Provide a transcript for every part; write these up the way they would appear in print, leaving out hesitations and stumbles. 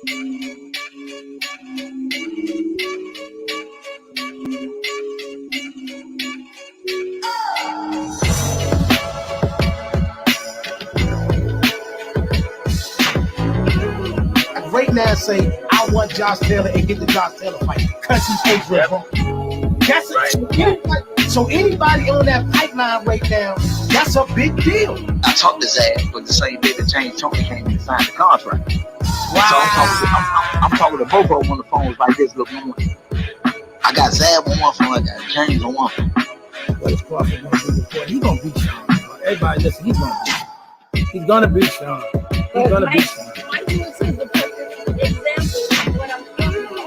Right now, say I want Josh Taylor and get the Josh Taylor fight because he's favorite, bro. That's right. So anybody on that pipeline right now, that's a big deal. I talked his ass, but the same day that James Tony came in and signed the contract. Wow. So I'm talking to both of them on the phones like this. Look, I got Zab on one phone, I got James on one phone. What is Crawford going to do before? He's going to beat Sean. Everybody listen, he's going to beat Sean. He's going to beat Sean. He's going to beat Sean. Mike Lewis is the perfect example of what I'm talking about.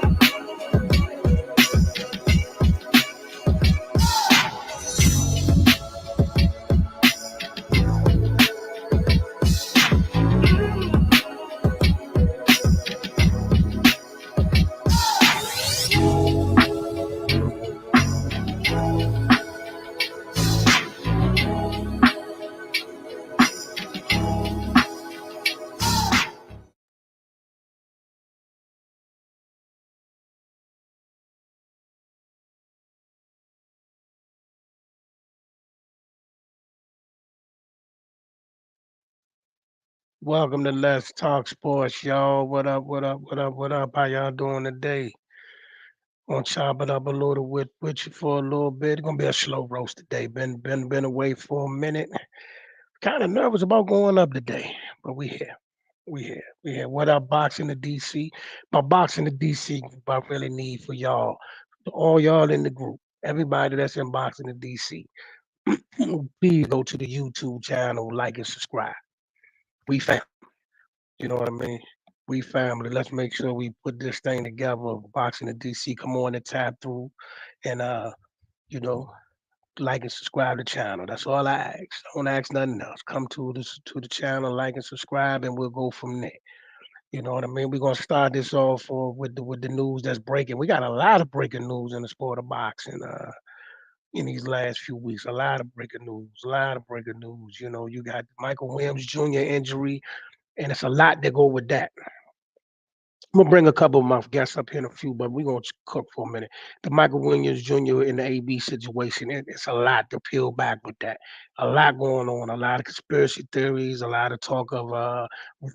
Welcome to Let's Talk Sports, y'all. What up, what up, what up, what up? How y'all doing today? Gonna chop it up a little with you for a little bit. It's gonna be a slow roast today. Been away for a minute. Kind of nervous about going up today, but we here. We here. What up, boxing to DC? By boxing to DC, I really need for y'all, all y'all in the group, everybody that's in boxing to DC. Please go to the YouTube channel, like and subscribe. We family. You know what I mean? We family. Let's make sure we put this thing together. Boxing to DC. Come on and tap through and you know, like and subscribe to the channel. That's all I ask. I don't ask nothing else. Come to the channel, like and subscribe, and we'll go from there. You know what I mean? We're gonna start this off with the news that's breaking. We got a lot of breaking news in the sport of boxing in these last few weeks. A lot of breaking news. A lot of breaking news. You know, you got Micheal Williams Jr. injury, and it's a lot that go with that. I'm gonna bring a couple of my guests up here in a few, but we're gonna cook for a minute. The Micheal Williams Jr. in the AB situation, it's a lot to peel back with that. A lot going on, a lot of conspiracy theories, a lot of talk of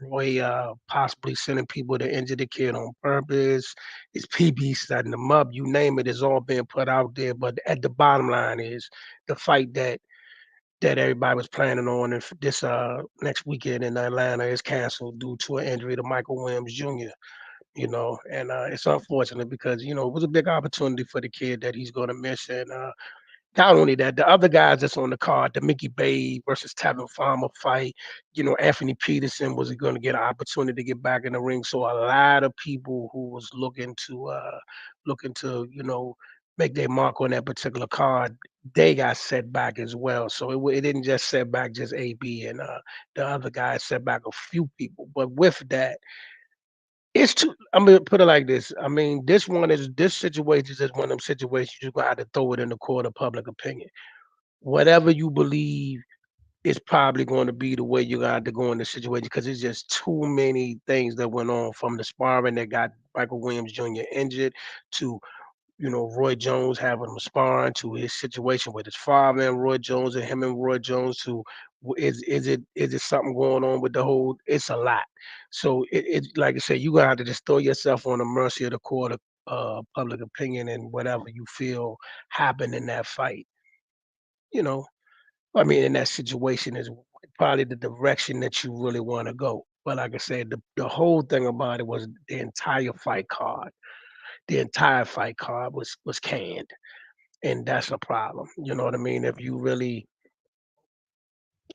Roy possibly sending people to injure the kid on purpose. It's PB setting them up, you name it, it's all being put out there. But at the bottom line is the fight that everybody was planning on and this next weekend in Atlanta is canceled due to an injury to Micheal Williams Jr. And it's unfortunate because it was a big opportunity for the kid that he's going to miss. And not only that, the other guys that's on the card, the Mickey Bay versus Tevin Farmer fight, Anthony Peterson was going to get an opportunity to get back in the ring. So a lot of people who was looking to make their mark on that particular card, they got set back as well. So it didn't just set back just AB and the other guys set back a few people. But with that, it's too. I'm gonna put it like this. I mean, this situation is one of them situations you're gonna have to throw it in the court of public opinion. Whatever you believe is probably going to be the way you got to go in the situation because it's just too many things that went on from the sparring that got Micheal Williams Jr. injured to Roy Jones having him sparring to his situation with his father and Roy Jones and him and Roy Jones to is it something going on with the whole? It's a lot. So it like I said, you gotta have to just throw yourself on the mercy of the court of public opinion and whatever you feel happened in that fight. You know, I mean, in that situation is probably the direction that you really want to go. But like I said, the whole thing about it was the entire fight card. The entire fight card was canned, and that's a problem. You know what I mean? If you really,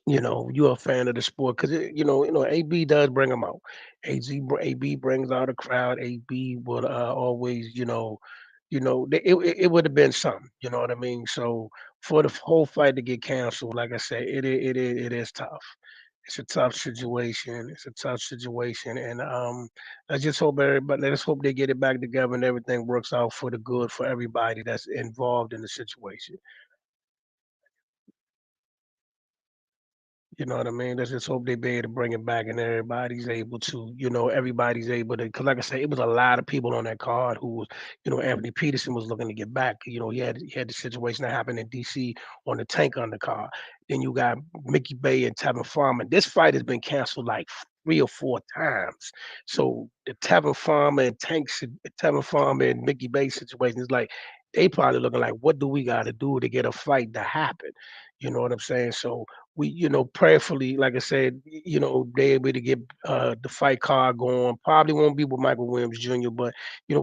you're a fan of the sport, because AB does bring them out. AB brings out a crowd. AB would always, it would have been something. You know what I mean? So for the whole fight to get canceled, like I said, it is tough. It's a tough situation. It's a tough situation, and I just hope everybody. Let's hope they get it back together and everything works out for the good for everybody that's involved in the situation. You know what I mean? Let's just hope they be able to bring it back and everybody's able to, everybody's able to. Because like I said, it was a lot of people on that card who was, Anthony Peterson was looking to get back. He had the situation that happened in D.C. on the Tank undercard. Then you got Mickey Bay and Tevin Farmer. This fight has been canceled like 3 or 4 times. So the Tevin Farmer and Mickey Bay situation is like they probably looking like, what do we got to do to get a fight to happen? You know what I'm saying? So we, prayerfully, like I said, they able to get the fight card going. Probably won't be with Michael Williams Jr., but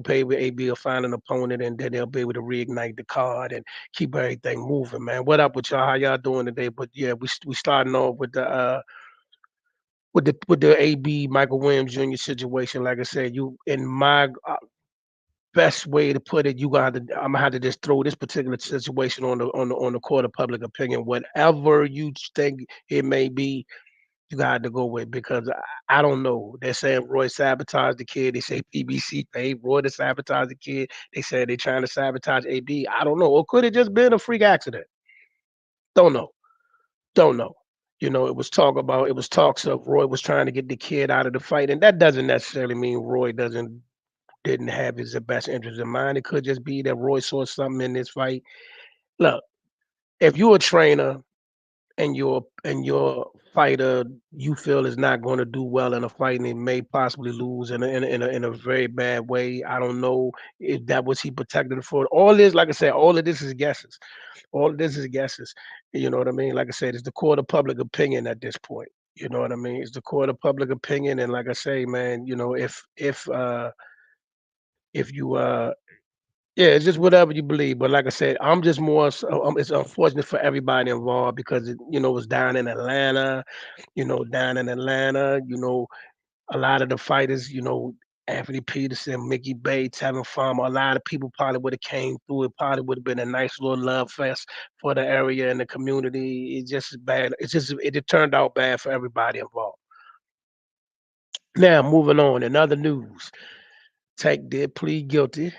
pay with AB will find an opponent, and then they'll be able to reignite the card and keep everything moving, man. What up with y'all? How y'all doing today? But yeah, we starting off with the AB Michael Williams Jr. situation. Like I said, you in my best way to put it, I'm gonna have to just throw this particular situation on the court of public opinion. Whatever you think it may be, you got to go with because I don't know. They're saying Roy sabotaged the kid. They say PBC paid Roy to sabotage the kid. They said they're trying to sabotage AB. I don't know. Or could it just been a freak accident? Don't know. Don't know. It was talks of Roy was trying to get the kid out of the fight, and that doesn't necessarily mean Roy didn't have his best interest in mind. It could just be that Roy saw something in this fight. Look, if you're a trainer and your fighter you feel is not going to do well in a fight and it may possibly lose in a very bad way. I don't know if that was he protected for. All this, like I said, all of this is guesses. All of this is guesses. You know what I mean? Like I said, it's the court of public opinion at this point. You know what I mean? It's the court of public opinion, and like I say, man, if you yeah, it's just whatever you believe. But like I said, I'm just more. It's unfortunate for everybody involved because it was down in Atlanta. Down in Atlanta. A lot of the fighters. Anthony Peterson, Mickey Bates, Tevin Farmer. A lot of people probably would have came through. It probably would have been a nice little love fest for the area and the community. It's just bad. It turned out bad for everybody involved. Now moving on. In other news, Tank did plead guilty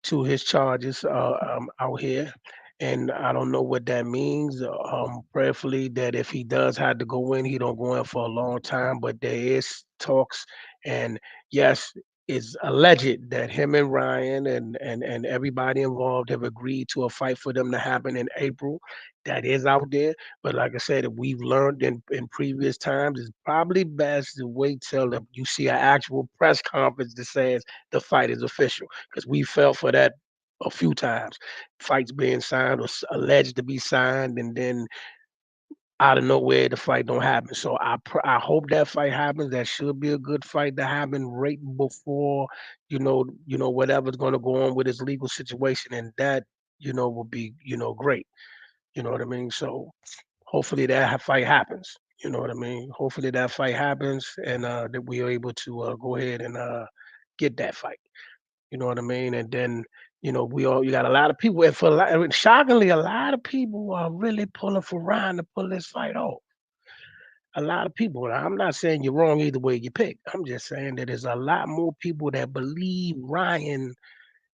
to his charges out here. And I don't know what that means. Prayerfully, that if he does have to go in, he don't go in for a long time. But there is talks, and yes, it's alleged that him and Ryan and everybody involved have agreed to a fight for them to happen in April. That is out there. But like I said, we've learned in previous times, it's probably best to wait till you see an actual press conference that says the fight is official because we fell for that a few times. Fights being signed or alleged to be signed, and then out of nowhere the fight don't happen. So I hope that fight happens. That should be a good fight to happen right before whatever's going to go on with his legal situation, and that will be great. You know what I mean? So hopefully that fight happens. You know what I mean? Hopefully that fight happens, and that we are able to go ahead and get that fight. You know what I mean? And then, you got a lot of people, and I mean, shockingly, a lot of people are really pulling for Ryan to pull this fight off. A lot of people. Now, I'm not saying you're wrong either way you pick. I'm just saying that there's a lot more people that believe Ryan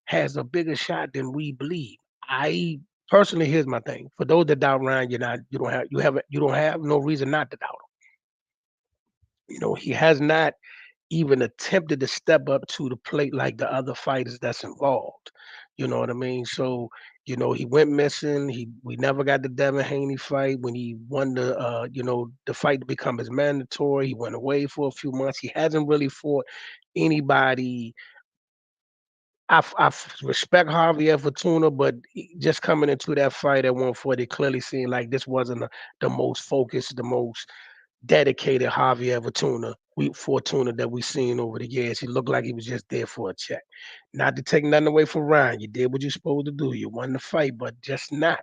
has a bigger shot than we believe. I personally, here's my thing: for those that doubt Ryan, you don't have no reason not to doubt him. He has not even attempted to step up to the plate like the other fighters that's involved. You know what I mean? So, he went missing. We never got the Devin Haney fight when he won the fight to become his mandatory. He went away for a few months. He hasn't really fought anybody. I respect Javier Fortuna, but just coming into that fight at 140, clearly seeing like this wasn't the most focused, the most dedicated Javier Fortuna that we've seen over the years. He looked like he was just there for a check. Not to take nothing away from Ryan. You did what you're supposed to do. You won the fight, but just not.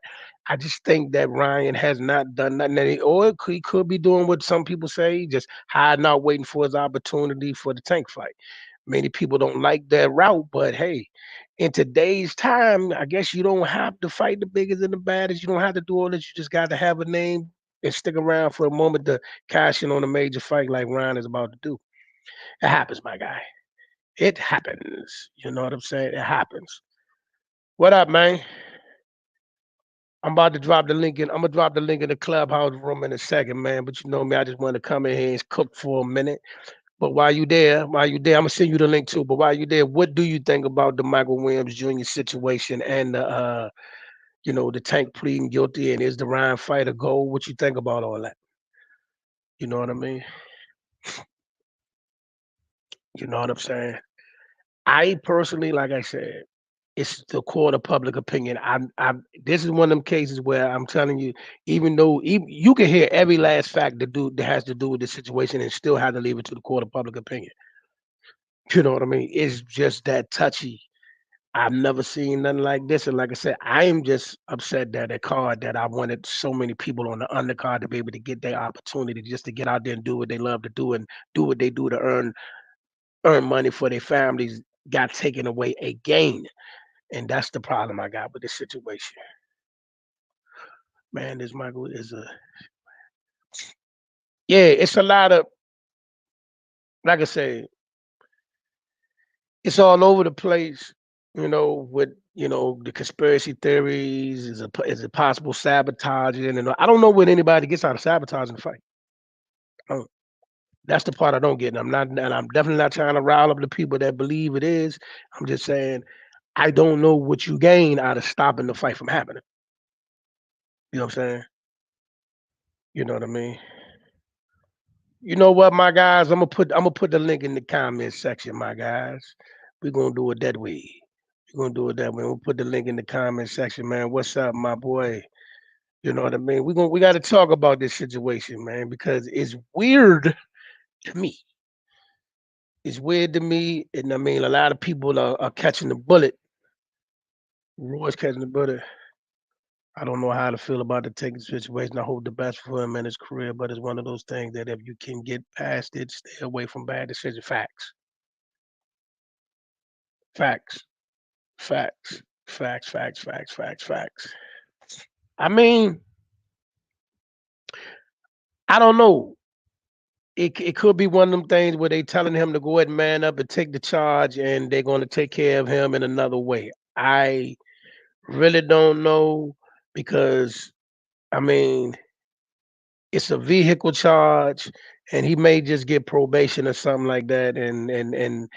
I just think that Ryan has not done nothing. Or he could be doing what some people say, just hiding out, waiting for his opportunity for the Tank fight. Many people don't like that route, but hey, in today's time, I guess you don't have to fight the biggest and the baddest. You don't have to do all this. You just got to have a name and stick around for a moment to cash in on a major fight like Ryan is about to do. It happens, my guy. It happens. You know what I'm saying? It happens. What up, man? I'm about to drop the link in. I'm gonna drop the link in the clubhouse room in a second, man. But you know me, I just want to come in here and cook for a minute. But while you there, I'm gonna send you the link too. But while you there, what do you think about the Micheal Williams Jr. situation and the the Tank pleading guilty, and is the Ryan fight a goal? What you think about all that? You know what I mean? You know what I'm saying? I personally, like I said, it's the court of public opinion. This is one of them cases where I'm telling you, even though you can hear every last fact that has to do with the situation and still have to leave it to the court of public opinion. You know what I mean? It's just that touchy. I've never seen nothing like this. And like I said, I am just upset that a card that I wanted so many people on the undercard to be able to get their opportunity just to get out there and do what they love to do and do what they do to earn money for their families got taken away again. And that's the problem I got with this situation. Man, this Michael is it's a lot of, like I say, it's all over the place, with the conspiracy theories, is it possible sabotaging, and I don't know what anybody gets out of sabotaging the fight. That's the part I don't get. And I'm definitely not trying to rile up the people that believe it is. I'm just saying I don't know what you gain out of stopping the fight from happening. You know what I'm saying? You know what I mean? You know what, my guys? I'm gonna put the link in the comment section, my guys. We're gonna do it that way. We're gonna do it that way. We'll put the link in the comment section, man. What's up, my boy? You know what I mean? We gotta talk about this situation, man, because it's weird to me. It's weird to me, and I mean a lot of people are catching the bullet. Roy's catching the bullet. I don't know how to feel about the taking situation. I hope the best for him in his career, but it's one of those things that if you can get past it, stay away from bad decisions. Facts. Facts. Facts. Facts. Facts. Facts. Facts. Facts. I mean, I don't know. It could be one of them things where they telling him to go ahead and man up and take the charge, and they're going to take care of him in another way. I really don't know because I mean it's a vehicle charge, and he may just get probation or something like that, and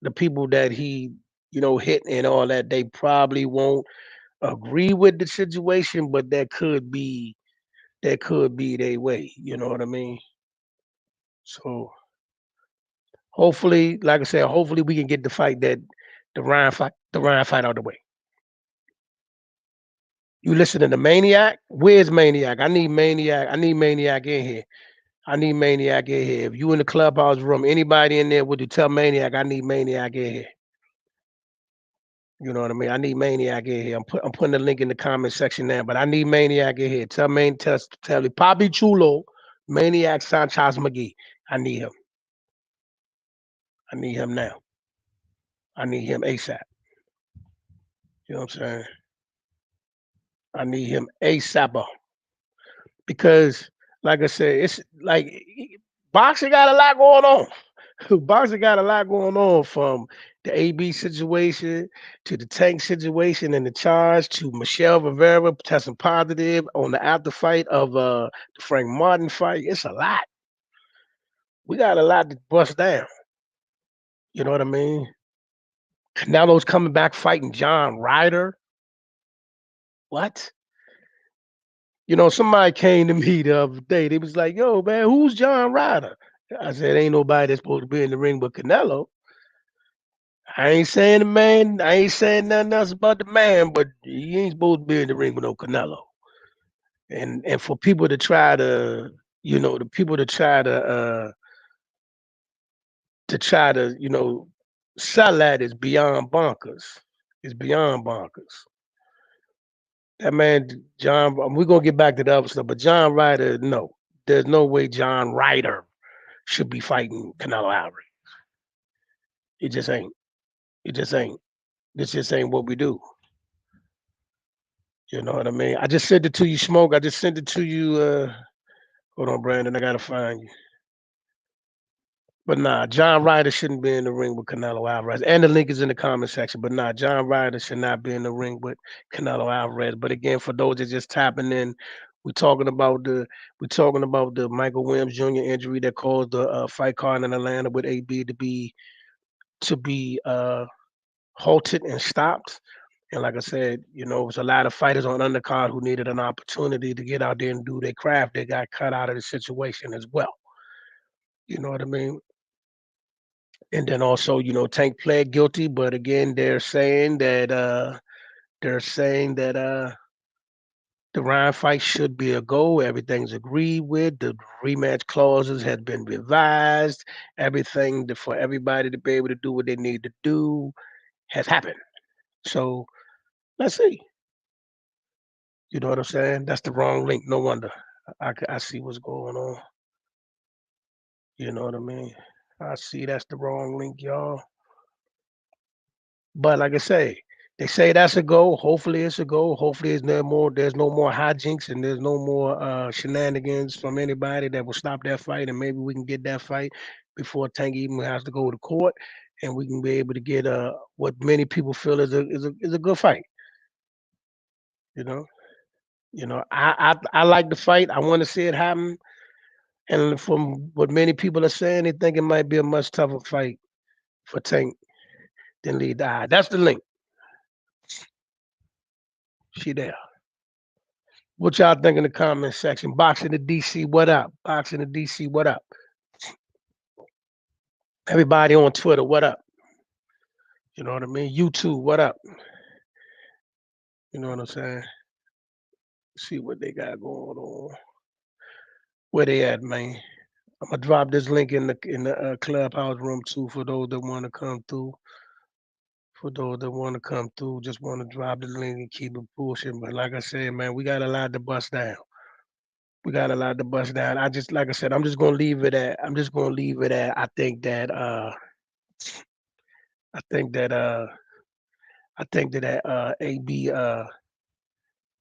the people that he hit and all that, they probably won't agree with the situation, but that could be their way. You know what I mean? So hopefully, like I said, hopefully we can get the Ryan fight out of the way. You listening to Maniac? Where's Maniac? I need Maniac. I need Maniac in here. I need Maniac in here. If you in the clubhouse room, anybody in there, would you tell Maniac I need Maniac in here? You know what I mean? I need Maniac in here. I'm putting the link in the comment section now, but I need Maniac in here. Tell me, Papi Chulo, Maniac Sanchez McGee. I need him. I need him now. I need him ASAP. You know what I'm saying? I need him ASAP because, like I said, it's like boxing got a lot going on. Boxing got a lot going on, from the AB situation to the Tank situation and the charge to Michel Rivera testing positive on the after fight of the Frank Martin fight. It's a lot. We got a lot to bust down. You know what I mean? Canelo's coming back fighting John Ryder. What? Somebody came to me the other day. They was like, "Yo, man, who's John Ryder?" I said, "Ain't nobody that's supposed to be in the ring but Canelo." I ain't saying the man. I ain't saying nothing else about the man, but he ain't supposed to be in the ring with no Canelo. And for people to try to, the people to sell that is beyond bonkers. It's beyond bonkers. That man, John. We're gonna get back to the other stuff, but John Ryder, no, there's no way John Ryder should be fighting Canelo Alvarez. It just ain't. It just ain't. This just ain't what we do. You know what I mean? I just sent it to you, Smoke. I just sent it to you. Hold on, Brandon. I gotta find you. But nah, John Ryder shouldn't be in the ring with Canelo Alvarez. And the link is in the comment section. But nah, John Ryder should not be in the ring with Canelo Alvarez. But again, for those that just tapping in, we're talking about the Micheal Williams Jr. injury that caused the fight card in Atlanta with AB to be halted and stopped. And like I said, it was a lot of fighters on undercard who needed an opportunity to get out there and do their craft. They got cut out of the situation as well. You know what I mean? And then also, Tank pled guilty, but again, they're saying that the Ryan fight should be a go. Everything's agreed with. The rematch clauses have been revised. Everything for everybody to be able to do what they need to do has happened. So let's see. You know what I'm saying? That's the wrong link. No wonder. I see what's going on. You know what I mean? I see that's the wrong link, y'all. But like I say, they say that's a go. Hopefully it's a go. Hopefully there's no more hijinks and there's no more shenanigans from anybody that will stop that fight. And maybe we can get that fight before Tank even has to go to court, and we can be able to get what many people feel is a good fight. I like the fight. I want to see it happen. And from what many people are saying, they think it might be a much tougher fight for Tank than Lee Dye. That's the link. She there. What y'all think in the comment section? Boxing the DC, what up? Boxing the DC, what up? Everybody on Twitter, what up? You know what I mean? YouTube, what up? You know what I'm saying? See what they got going on. Where they at, man? I'm gonna drop this link in the clubhouse room too for those that want to come through. For those that want to come through, just want to drop the link and keep it pushing. But like I said, man, we got a lot to bust down. I just, like I said, I'm just gonna leave it at. I think that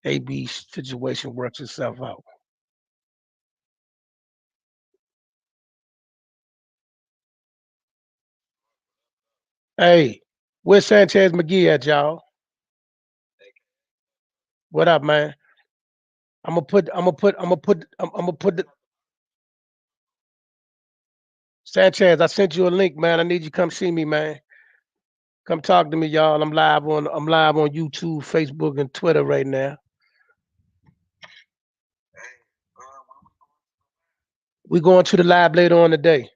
AB situation works itself out. Hey, where's Sanchez McGee at, y'all? What up, man? I'm gonna put the Sanchez. I sent you a link, man. I need you to come see me, man. Come talk to me, y'all. I'm live on YouTube, Facebook, and Twitter right now. We're going to the lab later on today.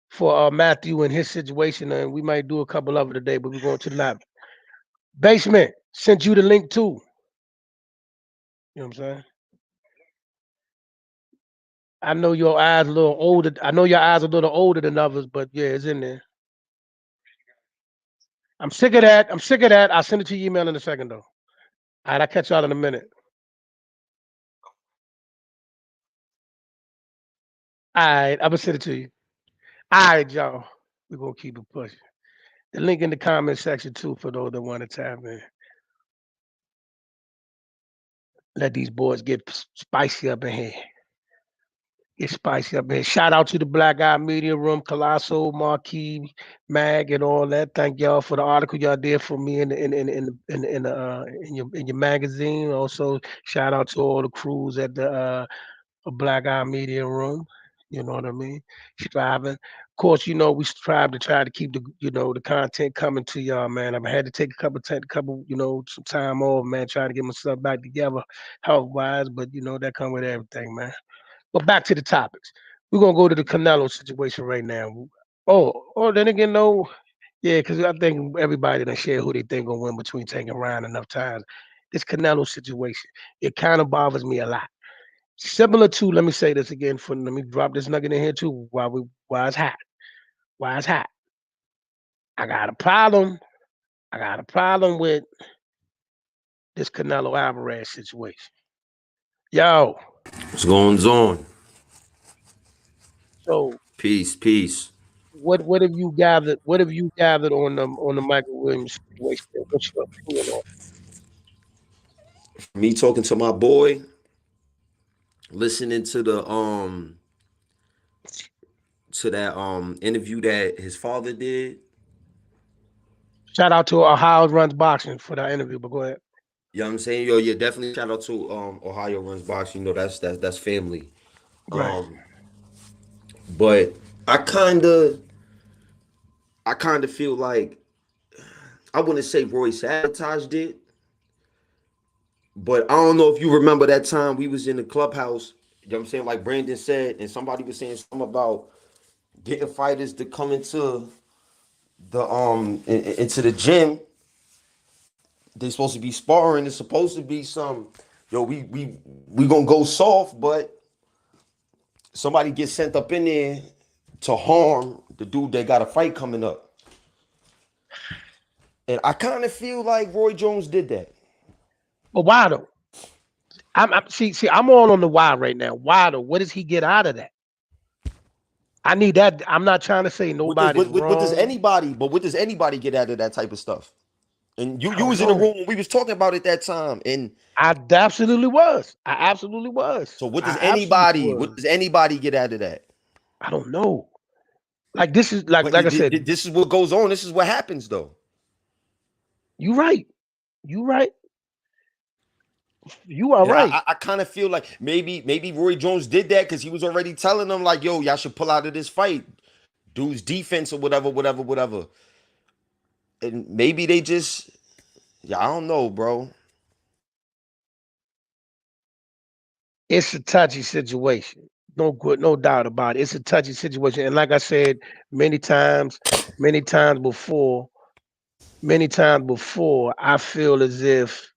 For Matthew and his situation, and we might do a couple of it today, but we're going to the lab. Basement, sent you the link too. You know what I'm saying? I know your eyes a little older. I know your eyes are a little older than others, but yeah, it's in there. I'm sick of that. I'll send it to your email in a second, though. All right, I'll catch y'all in a minute. All right, I'm gonna send it to you. All right, y'all. We're gonna keep it pushing. The link in the comment section too for those that want to tap in. Let these boys get spicy up in here. Shout out to the Black Eye Media Room, Colossal, Marquis, Mag, and all that. Thank y'all for the article y'all did for me in your magazine. Also, shout out to all the crews at the Black Eye Media Room. You know what I mean? Striving. Of course, we strive to try to keep the content coming to y'all, man. I've had to take some time off, man, trying to get myself back together health wise, but that come with everything, man. But back to the topics. We're gonna go to the Canelo situation right now. Then again, no, yeah, because I think everybody done share who they think gonna win between Tank and Ryan enough times. This Canelo situation, it kind of bothers me a lot. Similar to, let me say this again, let me drop this nugget in here too while it's hot. Why it's hot. I got a problem with this Canelo Alvarez situation. Yo. What's going on? So Peace. What have you gathered? What have you gathered on the Micheal Williams situation? What's your opinion on Me talking to my boy, listening to the to that interview that his father did. Shout out to Ohio Runs Boxing for that interview, but go ahead. You know what I'm saying? Yo, yeah, definitely shout out to Ohio Runs Boxing. You know, that's family. Right. But I kinda feel like I wouldn't say Roy sabotaged it, but I don't know if you remember that time we was in the clubhouse. You know what I'm saying? Like Brandon said, and somebody was saying something about getting fighters to come into the gym. They're supposed to be sparring. It's supposed to be some, yo, we gonna go soft, but somebody gets sent up in there to harm the dude that got a fight coming up. And I kind of feel like Roy Jones did that. But why though? I'm all on the why right now. Why though? What does he get out of that? I need that. I'm not trying to say nobody's wrong. What does anybody get out of that type of stuff? And you was in the room when we was talking about it that time. And I absolutely was. So what does anybody get out of that? I don't know. Like this is like I said. This is what goes on. This is what happens though. You right. You are right. I kind of feel like maybe Roy Jones did that because he was already telling them like, yo, y'all should pull out of this fight. Dude's defense or whatever. And maybe they just, I don't know, bro. It's a touchy situation. No doubt about it. It's a touchy situation. And like I said, many times before, I feel as if,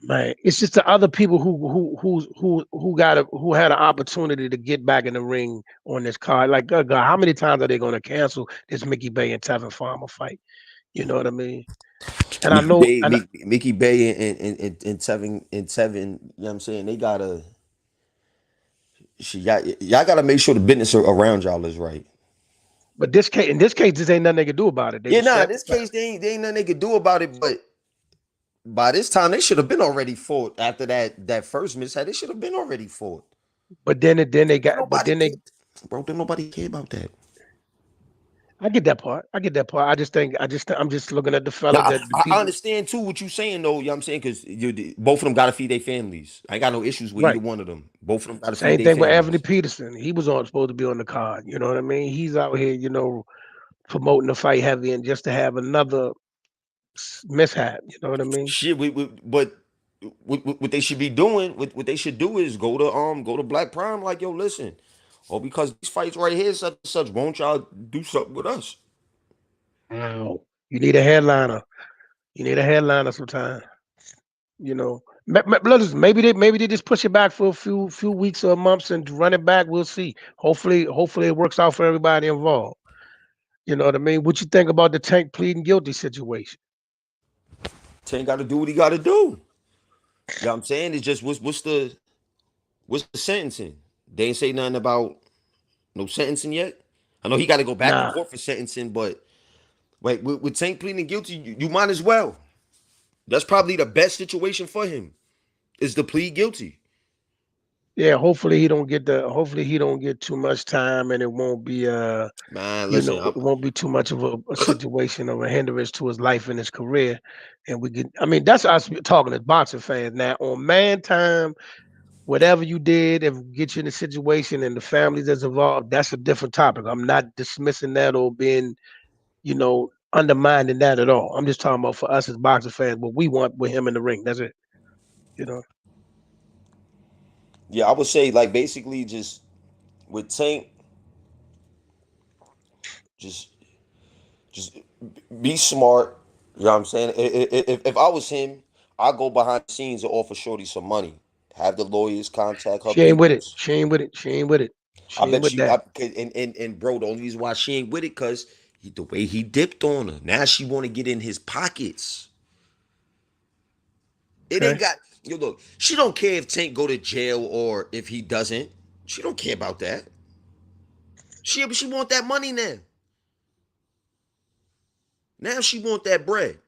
man, it's just the other people who had an opportunity to get back in the ring on this card. Like, God, how many times are they going to cancel this Mickey Bay and Tevin Farmer fight? You know what I mean? And I know Mickey Bay and Tevin, you know what I'm saying? They gotta, y'all gotta make sure the business around y'all is right. But in this case, this ain't nothing they can do about it. In this case, they ain't nothing they can do about it. But by this time, they should have been already fought after that first mishap. They should have been already fought. But then they got. Bro, didn't nobody care about that. I get that part. I'm just looking at the fella that I understand too what you're saying though. You know what I'm saying? Because both of them gotta feed their families. I ain't got no issues with either one of them. Both of them gotta feed their families. Same thing with Anthony Peterson. He was supposed to be on the card. You know what I mean? He's out here, promoting the fight heavy and just to have another mishap. You know what I mean? Shit, but what they should be doing, what they should do is go to Black Prime. Like, yo, listen. Oh, because these fights right here, such, won't y'all do something with us? Wow. You need a headliner. Sometime. Maybe they just push it back for a few weeks or months and run it back. We'll see. Hopefully it works out for everybody involved. You know what I mean? What you think about the Tank pleading guilty situation? Tank got to do what he got to do. You know what I'm saying? It's just what's the sentencing? They ain't say nothing about no sentencing yet. I know he got to go back and forth for sentencing, but wait, with Tank pleading guilty, you might as well. That's probably the best situation for him, is to plead guilty. Yeah, hopefully he don't get too much time, and it won't be it won't be too much of a situation of a hindrance to his life and his career. And that's us talking as boxing fans now. On man time, whatever you did, if get you in a situation and the families that's involved, that's a different topic. I'm not dismissing that or being, undermining that at all. I'm just talking about for us as boxing fans, what we want with him in the ring. That's it. Yeah, I would say like basically just with Tank, just be smart. You know what I'm saying? If I was him, I'd go behind the scenes and offer Shorty some money. Have the lawyers contact her. She ain't with it. She ain't with it. I bet you. And bro, the only reason why she ain't with it because the way he dipped on her. Now she want to get in his pockets. It ain't got. Look, she don't care if Tank go to jail or if he doesn't. She don't care about that. She want that money now. Now she want that bread.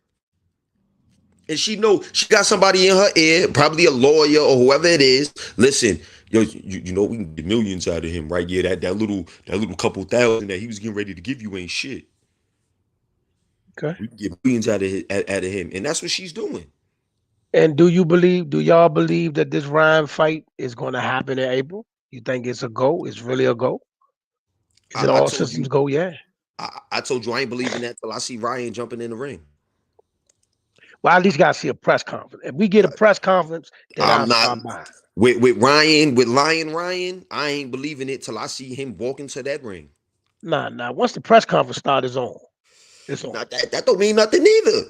And she know she got somebody in her ear, probably a lawyer or whoever it is. Listen, Yo, you know we can get millions out of him, right? Yeah, that little couple thousand that he was getting ready to give you ain't shit. Okay. We can get millions out of him, and that's what she's doing. And do y'all believe that this Ryan fight is going to happen in April? You think it's a go? It's really a go? Is it I all told systems you, go? Yeah. I told you I ain't believing that till I see Ryan jumping in the ring. Well, at least got to see a press conference. If we get a press conference, then I'll I'm not start buying. with Lion Ryan. I ain't believing it till I see him walk into that ring. Nah. Once the press conference starts, it's on. It's on. Not that don't mean nothing either.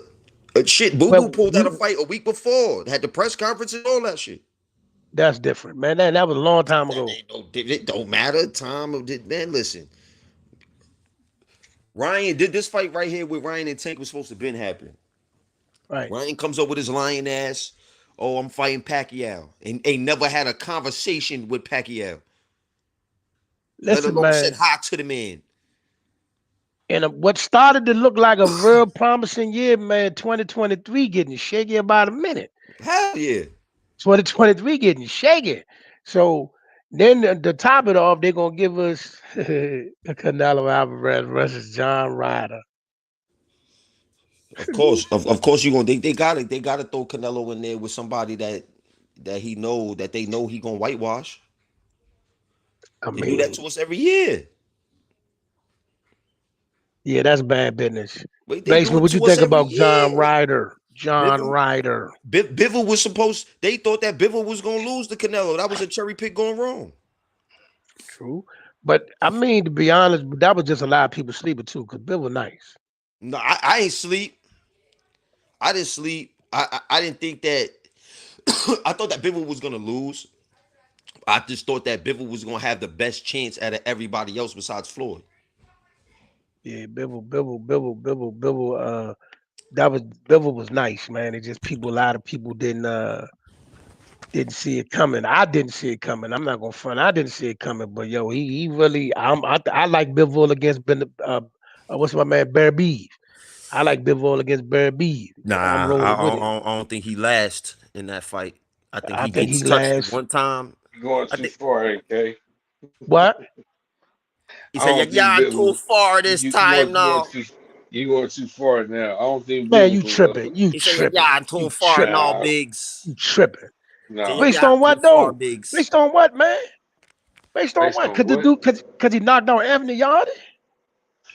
Shit, Boo Boo Well, pulled out a fight a week before. Had the press conference and all that shit. that's different, man. That was a long time That ago. ain't it don't matter. Time of it, man. Listen, Ryan did this fight right here with Ryan and Tank was supposed to been happen. Right. Ryan comes up with his lion ass. Oh, I'm fighting Pacquiao, and ain't never had a conversation with Pacquiao. Let Listen, alone said man. hi to the man. And what started to look like a real promising year, man, 2023 getting shaky about a minute. Hell yeah. 2023 getting shaky. So then to top it off, they're gonna give us Canelo Alvarez versus John Ryder. Of course, of course you gonna they gotta throw Canelo in there with somebody that he know that they know he gonna whitewash. I They do that mean, to us every year. yeah, that's bad business. Wait, they do Basement, it what you to us think every about John year. Ryder? John Bivol, Ryder. Bivol was supposed. They thought that Bivol was gonna lose to Canelo. That was a cherry pick going wrong. True. But I mean, to be honest, that was just a lot of people sleeping too, because Bill was nice. No, I ain't sleep. I didn't sleep. I didn't think that. I thought that Bivol was gonna lose. I just thought that Bivol was gonna have the best chance out of everybody else besides Floyd. Yeah, Bill. That was Bill was nice, man. It just a lot of people didn't see it coming. I didn't see it coming. I'm not gonna front. I didn't see it coming. But yo, he really. I like Bivol against what's my man Bear Beef. I like Bivol against Bear Beef. I'm Nah, rolling with it. I don't think he lasts in that fight. I think I he think gets he touched lasts. one time. You're going I too think far, AK. What? he I said, "Yeah, don't think I'm too Bivol. far this time now." You going too far now. I don't think Man, Bivol you will. tripping. You He said, "Yeah, tripping. I'm too You far tripping. now, Nah, Biggs." You tripping. He said, no. Based yeah, I'm on too what far, though? Biggs. Based on what, man? Based on Based what? on what? Cause he knocked out Anthony Yardy?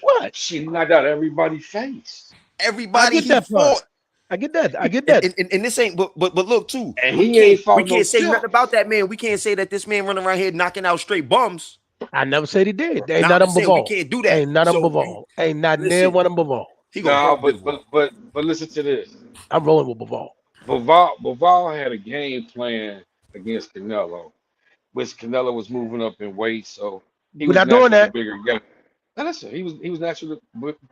What? She knocked out everybody's face, I Everybody get he that part. fought, I get that. I get and, that. this ain't. But look too, and he ain't we fought no can't say self. nothing about that man. We can't say that this man running around here knocking out straight bums. I never said he did. Ain't Now I'm not just saying we above. can't do that. Ain't not So above you all. Ain't not near listen. one above all. He gonna No, hurt Bivol. but listen to this. I'm rolling with Bivol. Bivol had a game plan against Canelo, which Canelo was moving up in weight, so he We're was not doing naturally the that. bigger guy. Now listen, he was naturally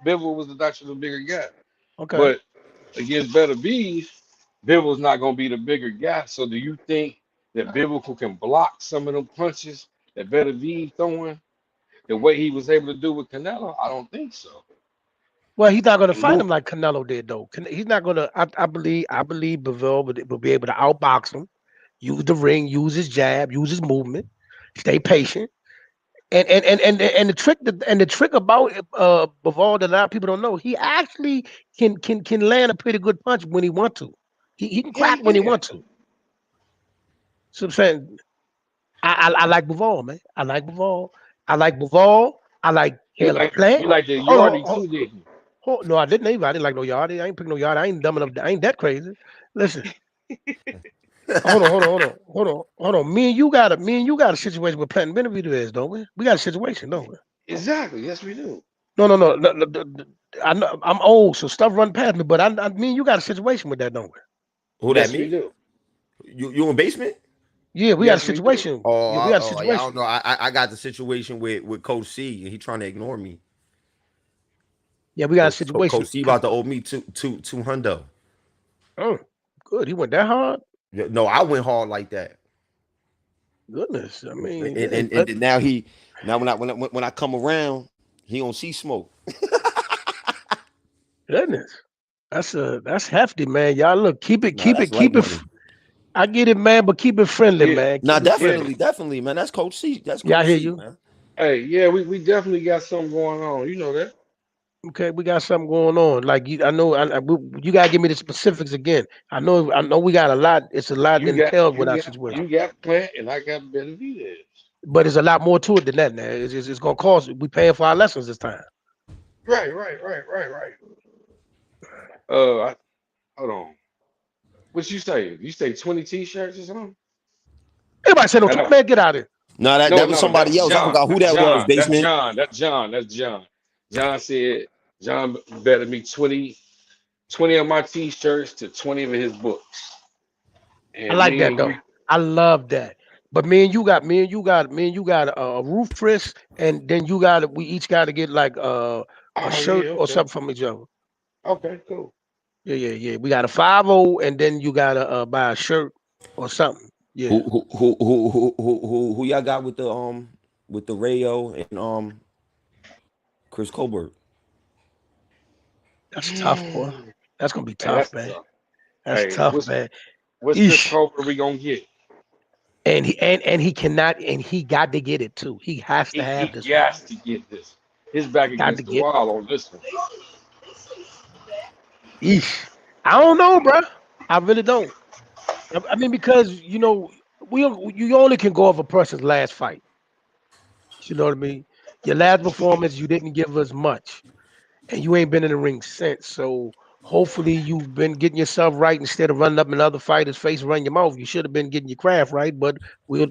Bivol was the naturally bigger guy. Okay. But against Better Beef, Bibble's not going to be the bigger guy. So do you think that Bibble can block some of them punches that Better Beef throwing the way he was able to do with Canelo? I don't think so. Well, he's not gonna And fight move, him like Canelo did though. He's not gonna. I believe Bivol will be able to outbox him, use the ring, use his jab, use his movement, stay patient. And the trick about Bivol that a lot of people don't know, he actually can land a pretty good punch when he want to. He can yeah, crack when he yeah. want to. So I'm saying I like Bivol, man. I like Bivol. I like Bivol. I like Caleb You Plant. like the Hold on. Yardy too, didn't you? No, I didn't either. I didn't like no Yardie. I ain't pick no Yardie. I ain't dumb enough. I ain't that crazy. Listen, hold on. Me and you got a situation with Plant and Benevidez, don't we? We got a situation, don't we? Exactly. Yes, we do. No. I know I'm old, so stuff run past me. But me and you got a situation with that, don't we? Who that Yes, we me? do. You in basement? Yeah, we got a Yes, we do. situation. Oh, Yeah, we got a yeah, I don't situation. know. I got the situation with Coach C, and he trying to ignore me. Yeah, we got a situation. Coach C about to owe me two hundo. Oh, good. He went that hard. No, I went hard like that. Goodness, I mean, And then now when I come around, he don't see smoke. goodness, that's hefty, man. Y'all look, keep Nah, it, that's light money. I get it, man, but keep it friendly, Yeah. man. Nah, Keep it friendly. definitely, man. That's Coach C. That's Yeah, I Coach hear C, you. man. Hey, yeah, we definitely got something going on. You know that. Okay, we got something going on. Like you, I know. You gotta give me the specifics again. I know. We got a lot. It's a lot entailed with our situation, You got Plant and I got Benevidez. but there's a lot more to it than that. Now, it's gonna cost. We paying for our lessons this time. Right. Hold on. What you say? You say 20 t-shirts or something? Everybody said, I "No, know. man, get out of here." No, that was No, somebody that's else. I John. forgot who That's that was. John. That's Basement. John. That's John. That's John. John said John betted me 20 of my t-shirts to 20 of his books. I And like me that and though. you, I love that. But me and you got a roof Chris, and then we each got to get like a oh shirt yeah, or okay. something from each other. Okay, cool. Yeah. We got a 50, and then you gotta buy a shirt or something. Yeah, Who y'all got with the Rayo and Chris Colbert? that's tough, boy. Man, That's gonna be tough, that's man. tough. That's Hey, tough, man. what's Chris Eesh. Colbert we gonna get? And he cannot, and he got to get it too. He has to He have this one. got to get this. His back He got to against the get. wall on this one. Eesh. I don't know, bro. I really don't. I mean, because you only can go off a person's last fight. You know what I mean? Your last performance, you didn't give us much, and you ain't been in the ring since. So hopefully, you've been getting yourself right instead of running up in other fighters' face, running your mouth. You should have been getting your craft right, but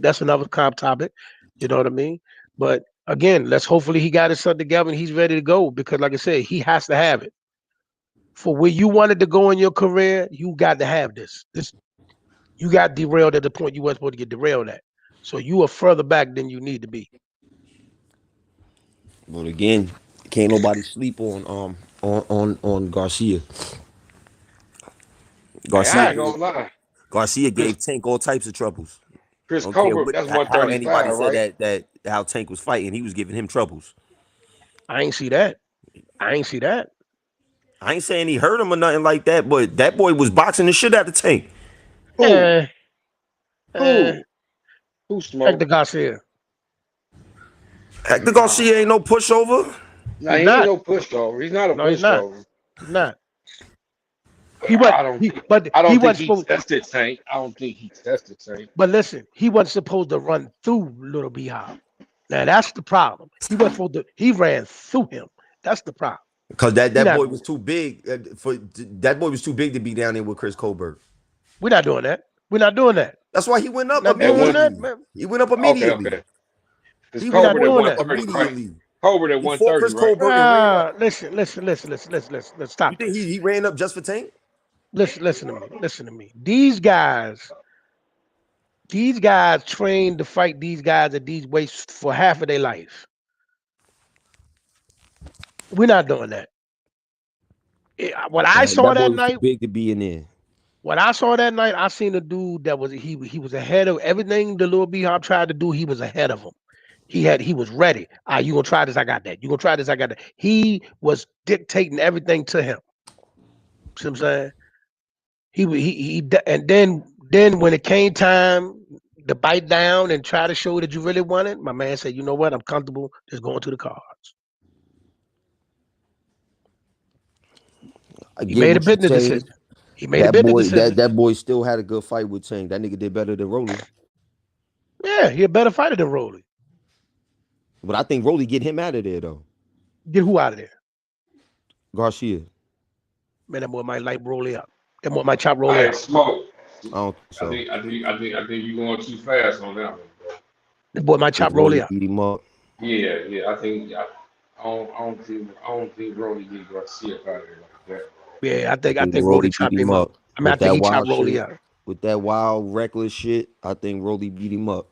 that's another comp topic. You know what I mean? But again, let's hopefully he got his son together and he's ready to go because, like I said, he has to have it for where you wanted to go in your career. You got to have this. You got derailed at the point you weren't supposed to get derailed at. So you are further back than you need to be. But again, can't nobody sleep on Garcia. Hey, I Garcia ain't gonna lie. Garcia Chris gave Tank all types of troubles. Chris Don't care Colbert, what that's how anybody 135, said right? that how Tank was fighting, he was giving him troubles. I ain't see that. I ain't see that. I ain't saying he hurt him or nothing like that, but that boy was boxing the shit out of Tank. Who? Eh, eh, Who? Who Hector smoked? Garcia. Hector Nah. Garcia ain't no pushover. Nah, He's he ain't not. no pushover. He's not a No, he's not. pushover. He's not. But He was I don't think but I he don't think wasn't he supposed. tested Tank. I don't think he tested Tank. But listen, he wasn't supposed to run through Little Bhop. Now that's the problem. He wasn't supposed to. He ran through him. That's the problem. Cause We're that not. boy was too big that boy was too big to be down there with Chris Colbert. We're not doing that. We're not doing that. That's why he went We're up not At doing one that, immediately. man. He went up okay, immediately. okay. Because He We're not Colbert at doing went up that. 130, right? immediately. Colbert at He fought 130, Chris right? Colbert and ran up. Listen. Let's You stop think this. he ran up just for Tank? Listen to me. Listen to me. These guys trained to fight these guys at these weights for half of their life. We're not doing that. What I saw That boy that was too night, big to be in there. I seen a dude that he was ahead of everything the little Bhop tried to do. He was ahead of him. He was ready. You gonna try this? I got that. You gonna try this? I got that. He was dictating everything to him. See what I'm saying? And then when it came time to bite down and try to show that you really want it, my man said, "You know what? I'm comfortable just going to the cards." I He get made a what you business saying. decision. He made a business decision. That boy still had a good fight with Tank. That nigga did better than Rolly. Yeah, he a better fighter than Rolly. But I think Rolly get him out of there though. Get who out of there? Garcia. Man, that boy might light Rolly up. That boy might chop All Rolly right, up. smoke. I don't think so. I think you're going too fast on that one, bro. That boy might I think chop Rolly Rolly up. beat him up. Yeah. I don't think Brody get Garcia out of there like that. Yeah, I I think think Rolly Rolly beat chopped him him up. up. I mean, I With think that he chopped wild Rolly shit. up. With that wild, reckless shit, I think Rolly beat him up.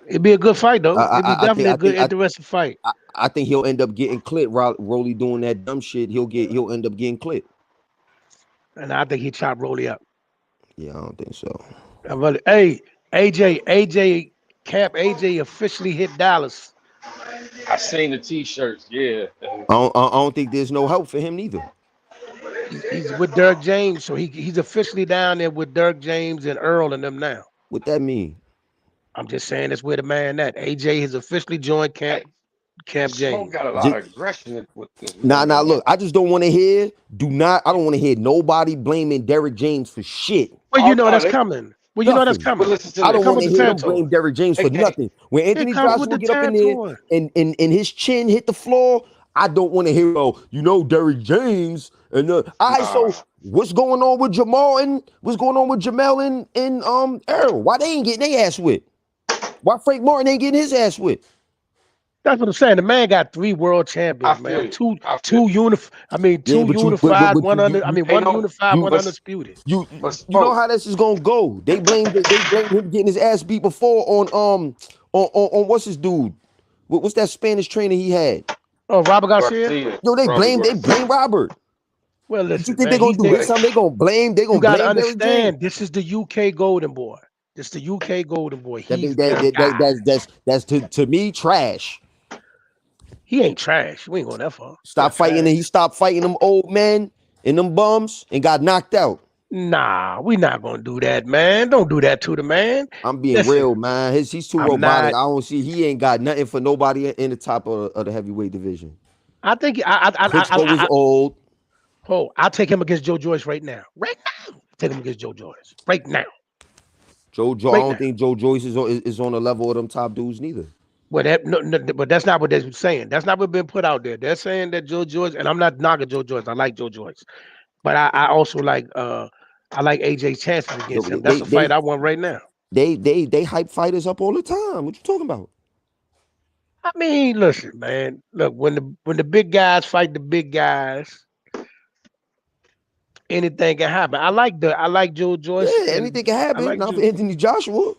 It'd be a good fight though. It'd be I think definitely a good, interesting fight. I think he'll end up getting clipped. Rolly doing that dumb shit. He'll end up getting clipped. And I think he chopped Rolly up. Yeah, I don't think so. Hey, AJ officially hit Dallas. I seen the t-shirts, yeah. I don't think there's no help for him neither. He's with Dirk James, so he's officially down there with Dirk James and Earl and them now. What that mean? I'm just saying that's where the man at. AJ has officially joined Camp Smoke James. got a lot of aggression with this. Nah. Look, I just don't want to hear. I don't want to hear nobody blaming Derrick James for shit. Well, you know that's coming. Well, you know that's coming. I don't want to hear them blame Derrick James for nothing. When Anthony Joshua get up in there and his chin hit the floor, I don't want to hear, Derrick James. And all right, so what's going on with Jamal and what's going on with Jamel and Earl? Why they ain't getting their ass whipped? Why Frank Martin ain't getting his ass whipped? That's what I'm saying. The man got 3 world champions, man. Two unified, one unified, one undisputed. You know how this is gonna go. They blame him getting his ass beat before on what's his dude? What's that Spanish trainer he had? Oh, Robert Garcia. Yo, they blame Robert. Well, listen, you think they're gonna do this? They gonna blame. They gonna you gotta blame understand. This is the UK Golden Boy. This is the UK Golden Boy. That's to me trash. He ain't trash. We ain't going that far. Stop fighting, and he stopped fighting them old men and them bums and got knocked out. Nah, we not gonna do that, man. Don't do that to the man. I'm being real, man. He's too robotic. I don't see. He ain't got nothing for nobody in the top of the heavyweight division. I think I was old. Oh, I'll take him against Joe Joyce right now. Right now, take him against Joe Joyce right now. I don't think Joe Joyce is on the level of them top dudes neither. But but that's not what they're saying. That's not what's been put out there. They're saying that Joe Joyce, and I'm not knocking Joe Joyce. I like Joe Joyce, but I also like AJ's chances against him. That's a fight I want right now. They hype fighters up all the time. What you talking about? I mean, listen, man. Look, when the big guys fight the big guys, anything can happen. I like Joe Joyce. Yeah, anything can happen. Not for Anthony Joshua.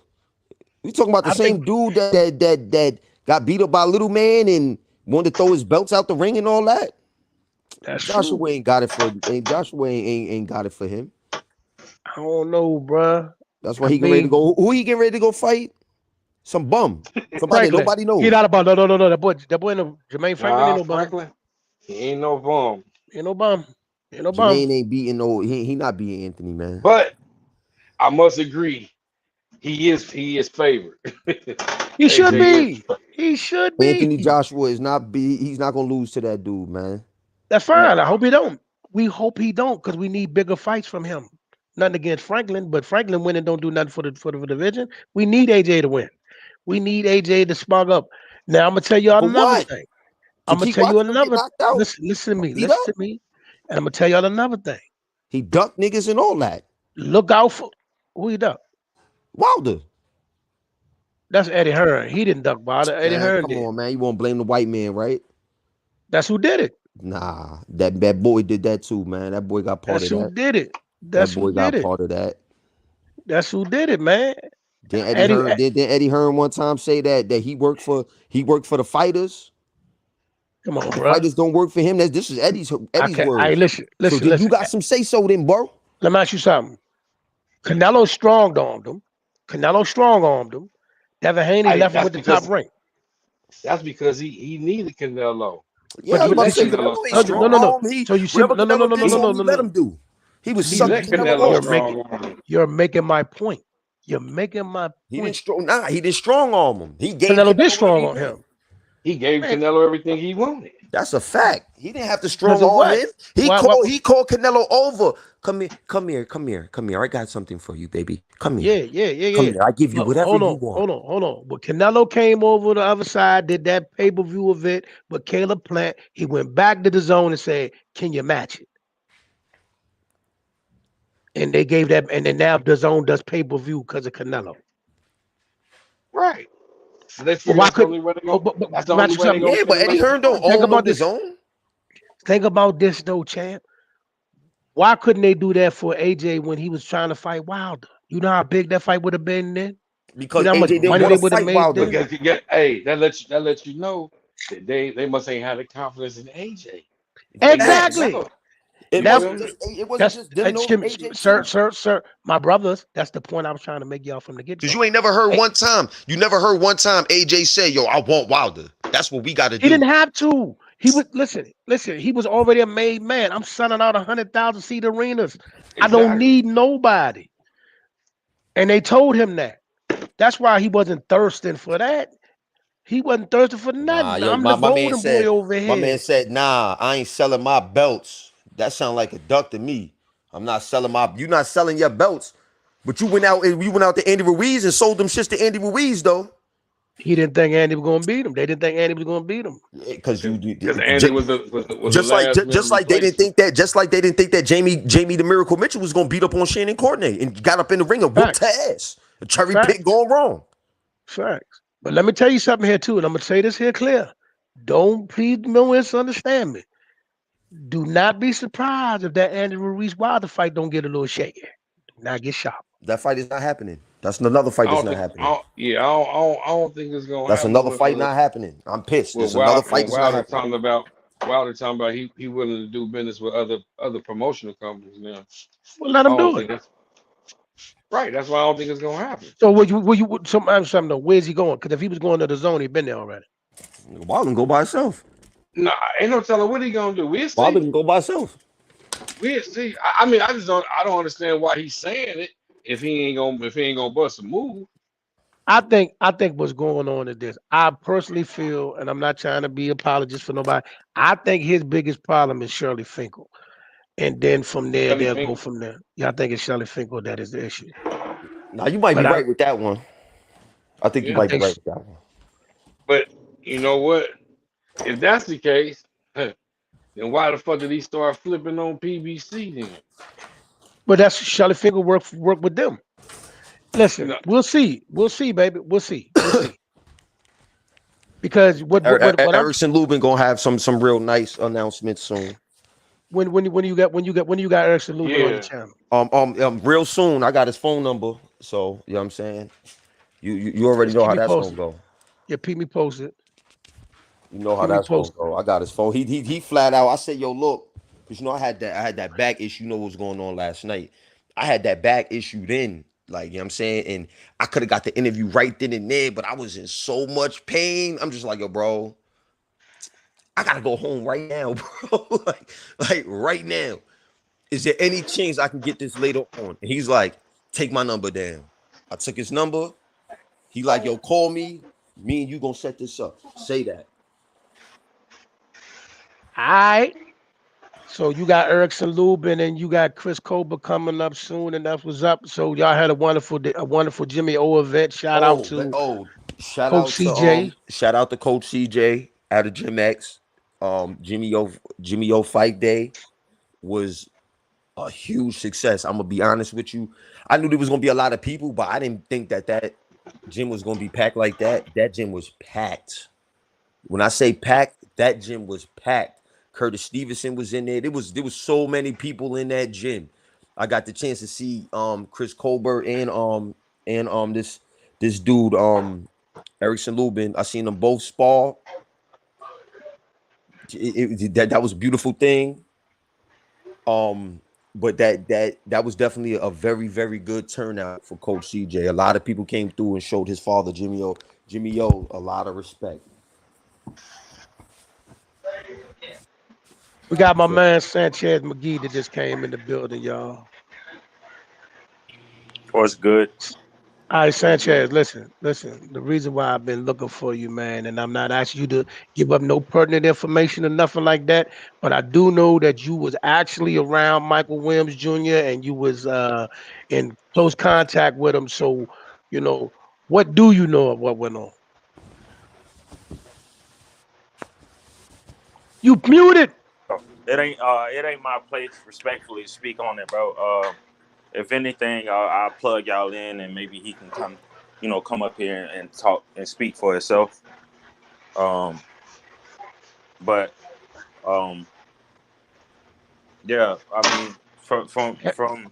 We talking about the same dude that got beat up by a little man and wanted to throw his belts out the ring and all that. That's Joshua true. ain't got it for Joshua ain't got it for him. I don't know, bruh. That's why he getting ready to go. Who he getting ready to go fight? Some bum. Somebody that nobody knows. He not about no. That boy no Jermaine Franklin ain't no bum. Franklin, he ain't no bum. Ain't no bum. Jermaine ain't beating he not beating Anthony, man. But I must agree. He is favored. He should be. He should be. Anthony Joshua he's not gonna lose to that dude, man. That's fine. I hope he don't. We hope he don't because we need bigger fights from him. Nothing against Franklin, but Franklin winning don't do nothing for the division. We need AJ to win. We need AJ to spark up. Now I'm gonna tell y'all another thing. I'm gonna tell you another. Listen to me. Listen to me. And I'm gonna tell y'all another thing. He ducked niggas and all that. Look out for who he ducked. Wilder. That's Eddie Hearn. He didn't duck Wilder. Eddie Hearn did. Come on, man. You won't blame the white man, right? That's who did it. Nah, that boy did that too, man. That boy got part of that. That's who did it. That's who did it. Part of that. That's who did it, man. Didn't Eddie Hearn one time say that he worked for the fighters? Come on, the bro. Fighters don't work for him. This is Eddie's words. Hey, listen. So you got some say so then, bro. Let me ask you something. Canelo strong-armed him. Devin Haney left him with the top rank. That's because he needed Canelo. Yeah, no. So you should let him do. He was sucking Canelo. You're making my point. You're making my point. He didn't strong arm him. Canelo did strong on him. He gave Canelo everything he wanted. That's a fact. He didn't have to strong arm him. He called Canelo over. Come here. I got something for you, baby. Come here. Yeah. Come here. I give you whatever you want. Hold on. But Canelo came over the other side, did that pay-per-view event with Caleb Plant. He went back to the zone and said, "Can you match it?" And they gave that, and then now the zone does pay-per-view because of Canelo. Right. So that's why couldn't? Yeah, but Eddie Hearn don't own his own. Think about this though, champ. Why couldn't they do that for AJ when he was trying to fight Wilder? You know how big that fight would have been then? Because AJ didn't want to fight Wilder. Hey, that lets you know that they must ain't had the confidence in AJ. Exactly. It wasn't just sir, my brothers. That's the point I was trying to make y'all from the get-go. Because you ain't never heard one time. You never heard one time AJ say, "Yo, I want Wilder." That's what we got to do. He didn't have to. He was listen. He was already a made man. I'm selling out 100,000 seat arenas. I don't Exactly. need nobody. And they told him that. That's why he wasn't thirsting for that. He wasn't thirsting for Nah, nothing. yo, I'm the my man golden boy said, over here. nah, I ain't selling my belts. That sound like a duck to me. I'm not selling you not selling your belts. But you went out to Andy Ruiz and sold them shits to Andy Ruiz though. He didn't think Andy was gonna beat him. They didn't think Andy was gonna beat him. Because Because Andy was the just like last minute they didn't replacement. think that Jamie the Miracle Mitchell was gonna beat up on Shannon Courtney and got up in the ring and whooped her ass. A cherry pick going wrong. Facts. But let me tell you something here too, and I'm gonna say this here clear. Please don't misunderstand me. Do not be surprised if that Andy Ruiz Wilder fight don't get a little shaky. Do not get shocked. That fight is not happening. That's another fight that's not happening. I don't think it's gonna That's happen. another fight not happening. I'm pissed. There's another fight that's not happening. Wilder talking about he willing to do business with other promotional companies now. Well, let him do it. Right. That's why I don't think it's gonna happen. So something though, where's he going? Because if he was going to the zone, he'd been there already. Wilder can go by himself. Nah, ain't no telling what he gonna do. We'll see. Wilder can go by himself. We'll see. I mean, I don't understand why he's saying it if he ain't gonna bust a move. I think what's going on is this. I personally feel, and I'm not trying to be apologist for nobody. I think his biggest problem is Shirley Finkel, and then from there they'll go from there. Yeah, I think it's Shirley Finkel that is the issue. Now you might be right with that one. I think you might be right with that one. But you know what? If that's the case, then why the fuck did he start flipping on PBC then? But that's Shirley Finkel work with them. Listen, we'll see, baby. We'll see. Because what Erickson Lubin gonna have some real nice announcements soon. When you got Erickson Lubin on the channel? Real soon. I got his phone number, so you know what I'm saying. You already know how that's gonna go. Yeah, keep me posted. You know how that's gonna go. I got his phone. He flat out. I said, yo, look, because I had that back issue. You know what was going on last night. I had that back issue then. Like, you know what I'm saying? And I could have got the interview right then and there, but I was in so much pain. I'm just like, yo, bro, I gotta go home right now, bro. like right now. Is there any chance I can get this later on? And he's like, take my number down. I took his number. He like, yo, call me. Me and you gonna set this up. Say that. All right. So you got Erickson Lubin and you got Chris Cobra coming up soon, and that's what's up. So y'all had a wonderful Jimmy O event. Shout out to Coach CJ. Shout out to Coach CJ out of Gym X. Jimmy O Fight Day was a huge success. I'm gonna be honest with you. I knew there was gonna be a lot of people, but I didn't think that gym was gonna be packed like that. That gym was packed. When I say packed, that gym was packed. Curtis Stevenson was in there. There was so many people in that gym. I got the chance to see Chris Colbert and this dude Erickson Lubin. I seen them both spar. That was a beautiful thing. But that was definitely a very, very good turnout for Coach CJ. A lot of people came through and showed his father Jimmy O a lot of respect. We got my man Sanchez McGee that just came in the building, y'all. What's good? All right, Sanchez, listen. The reason why I've been looking for you, man, and I'm not asking you to give up no pertinent information or nothing like that, but I do know that you was actually around Micheal Williams Jr. and you was in close contact with him. So, you know, what do you know of what went on? You muted. It ain't my place respectfully to speak on it, bro. If anything, I'll plug y'all in and maybe he can come up here and talk and speak for himself. Yeah, I mean, from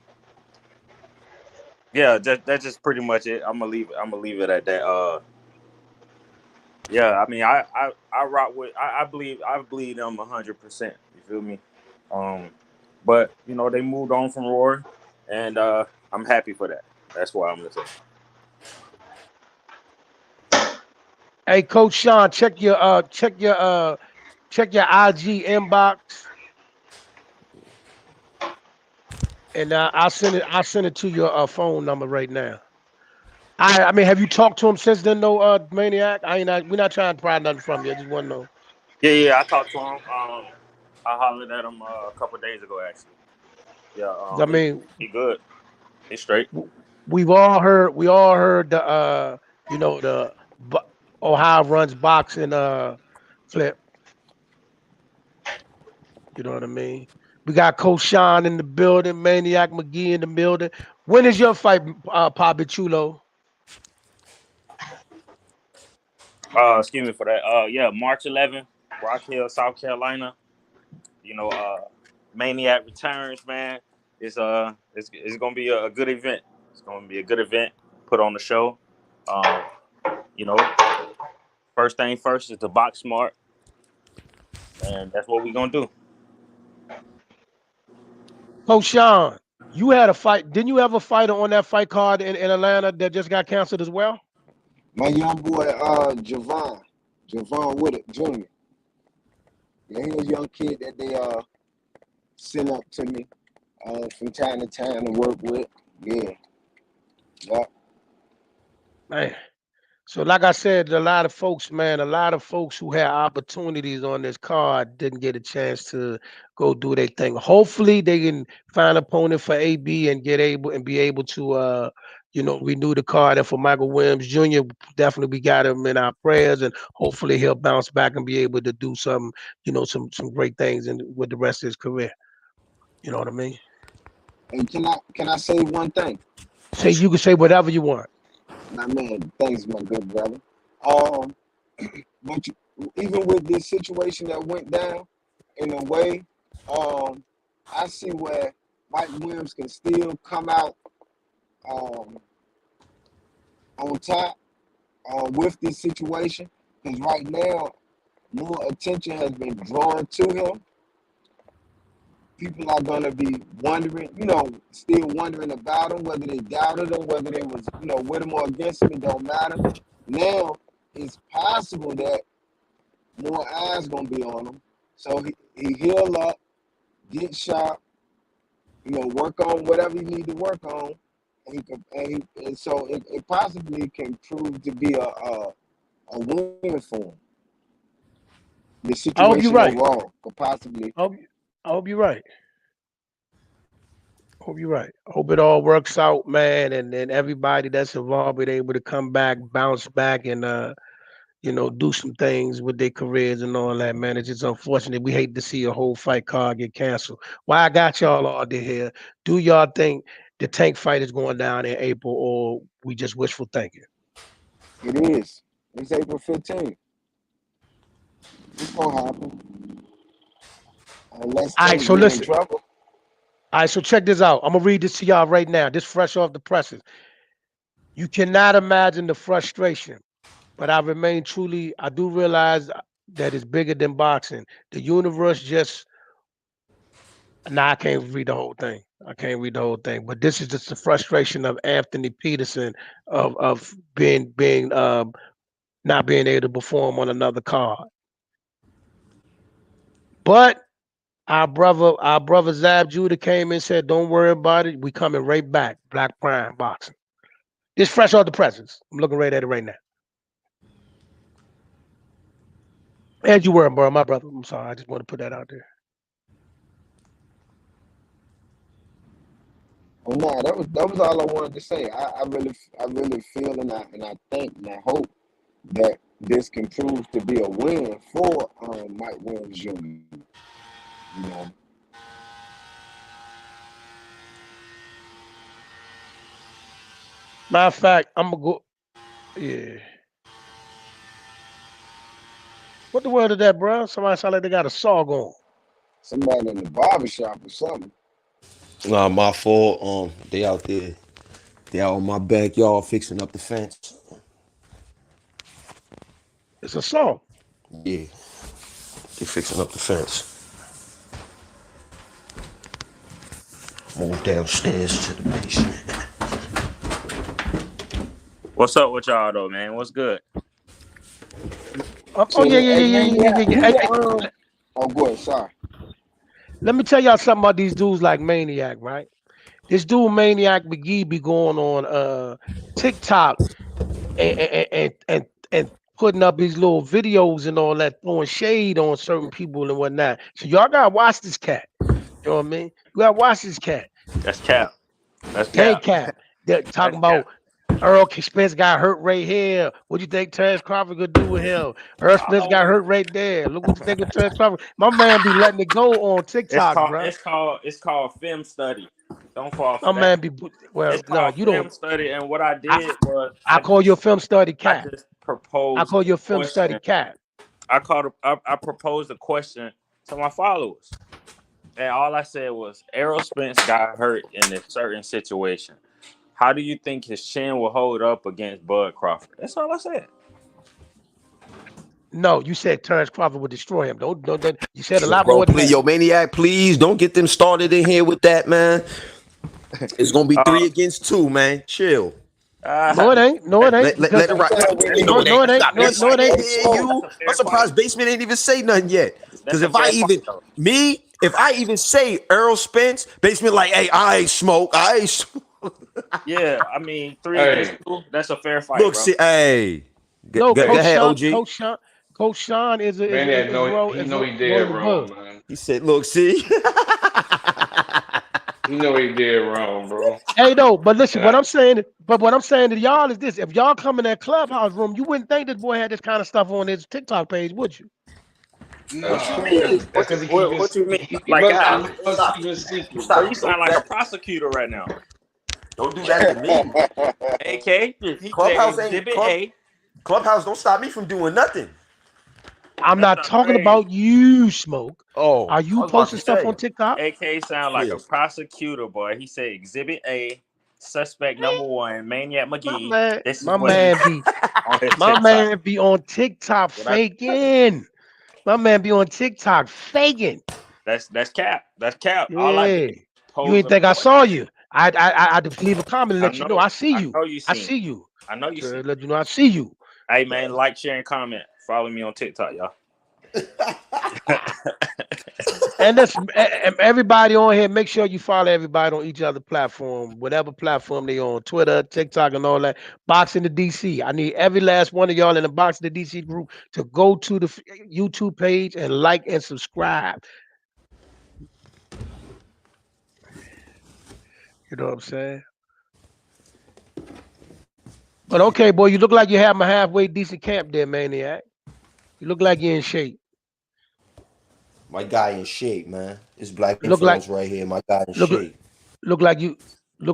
yeah, that's just pretty much it. I'm gonna leave it at that. Yeah, I mean, I rock with. I believe them 100%. You feel me? But you know, they moved on from Roar, and I'm happy for that. That's what I'm gonna say. Hey, Coach Sean, check your check your IG inbox, and I'll send it to your phone number right now. I mean, have you talked to him since then? No, Maniac. We're not trying to pry nothing from you. I just want to know. Yeah. I talked to him. I hollered at him a couple of days ago, actually. Yeah. I mean, he good. He's straight. We all heard the the Ohio runs boxing flip. You know what I mean? We got Coach Sean in the building, Maniac McGee in the building. When is your fight, Papi Chulo? Excuse me for that. Yeah, March 11th, Rock Hill, South Carolina. You know, Maniac returns, man. It's gonna be a good event. It's gonna be a good event. Put on the show. You know, first thing first is to box smart, and that's what we're gonna do. Coach Sean, you had a fight. Didn't you have a fighter on that fight card in Atlanta that just got canceled as well? My young boy, Javon Woodard Jr. Yeah, he's a young kid that they send up to me from time to time to work with. Yeah. Man. So like I said, a lot of folks who had opportunities on this card didn't get a chance to go do their thing. Hopefully they can find an opponent for AB and be able to renew the card. And for Micheal Williams Jr., definitely we got him in our prayers, and hopefully he'll bounce back and be able to do some great things with the rest of his career. You know what I mean? And can I say one thing? You can say whatever you want. My man, thanks, my good brother. But even with this situation that went down, in a way, I see where Mike Williams can still come out on top with this situation, because right now, more attention has been drawn to him. People are going to be wondering, still wondering about him, whether they doubted him, whether they was, with him or against him, it don't matter. Now, it's possible that more eyes going to be on him. So he heal up, get sharp, work on whatever he need to work on. And so it possibly can prove to be a win for him. The situation I hope you're right. overall could possibly. I hope you're right. I hope it all works out, man, and everybody that's involved be able to come back, bounce back, and do some things with their careers and all that, man. It's just unfortunate. We hate to see a whole fight card get canceled. Why I got y'all all here? Do y'all think the Tank fight is going down in April, or we just wishful thinking? It is. It's April 15th. It's gonna happen. Unless all right, so listen. In trouble. All right, so check this out. I'm gonna read this to y'all right now. This fresh off the presses. You cannot imagine the frustration, but I do realize that it's bigger than boxing. The universe just. I can't read the whole thing. But this is just the frustration of Anthony Peterson of being not being able to perform on another card. But our brother Zab Judah came and said, "Don't worry about it. We coming right back. Black Prime Boxing." This fresh off the presses. I'm looking right at it right now. As you were, bro, my brother. I'm sorry. I just want to put that out there. Well, no, that was all I wanted to say. I really feel and I think and I hope that this can prove to be a win for Mike Williams Jr. Matter of fact, I'm gonna go. Yeah. What the word is that, bro? Somebody sound like they got a saw going. Somebody in the barbershop or something. Nah, my fault. They out there. They out in my backyard fixing up the fence. It's a saw. Yeah. They fixing up the fence. Move downstairs to the basement. What's up with y'all though, man? What's good? Yeah. Oh, go ahead. Sorry. Let me tell y'all something about these dudes like Maniac, right? This dude Maniac McGee be going on TikTok and putting up these little videos and all that, throwing shade on certain people and whatnot. So y'all gotta watch this cat. You know what I mean? You gotta watch this cat. That's cap. That's Tank cap. Cap. They're That's talking cap. about Earl Spence got hurt right here. What you think Terrence Crawford could do with him? Earl Spence got Oh, hurt right there. Look what you think of Terrence Crawford. My man be letting it go on TikTok, bro. it's called film study. Don't fall My for that. man be well. It's No, called you film don't. study, and what I I, did was I call your film study I cat. just I proposed call a your film study question. cat. I proposed a question to my followers, and all I said was Errol Spence got hurt in a certain situation. How do you think his chin will hold up against Bud Crawford? That's all I said. No, you said Terrence Crawford would destroy him. Don't. You said a Yo, lot bro, more than please, that. yo, Maniac, please don't get them started in here with that, man. It's gonna be Uh, 3-2, man. Chill. No, it ain't. No, it ain't. Let Because it rock. no, No, it no, ain't. it You ain't. got No, no, Basement it in ain't. Hey, here. Smoke. You. I'm fair fight. surprised Basement ain't even say nothing yet. Because That's a if I fair fight, even though. if I even say Earl Spence, Basement like, hey, I ain't smoke. I ain't smoke. Yeah, I mean, three against Hey, two. That's a fair fight, Look, bro. see, hey. No, Go hey, ahead, OG. Coach Sean man, is well he is know he one of dead the good. wrong, man. He said, look, see. He know he dead wrong, bro. Hey, no, but listen, And I, what I'm saying to y'all is this: if y'all come in that clubhouse room, you wouldn't think this boy had this kind of stuff on his TikTok page, would you? What you nah, mean? that's because he keep What you mean? he Like must how? he must keep it secret, Bro, you bro. Don't sound do like a that. prosecutor right now. Don't do that to me. AK, Shit, he said Clubhouse ain't Exhibit A. Clubhouse don't stop me from doing nothing. I'm That's not not talking crazy. about you, Smoke. Oh, Are I you was about to posting stuff say. on TikTok? AK sound like a Shit. prosecutor, boy. He said Exhibit A, suspect number one, Maniac My McGee. man, This is my what he man said be on his my TikTok. man be on TikTok What I faking. My man be on TikTok faking. that's cap. That's cap. All I did Yeah. was You pose ain't a think I question. saw you. I just leave a comment and let you know I see I you. know you I seen. see you. I know you seen. Let you know I see you. Hey man, like, share, and comment. Follow me on TikTok, y'all. And that's everybody on here. Make sure you follow everybody on each other platform, whatever platform they on, Twitter, TikTok, and all that. Boxing the DC. I need every last one of y'all in the Boxing the DC group to go to the YouTube page and like and subscribe. You know what I'm saying? But okay, boy, you look like you have a halfway decent camp there, Maniac. You look like you're in shape. My guy in shape, man. It's black Look like influence right here. My guy in look shape. look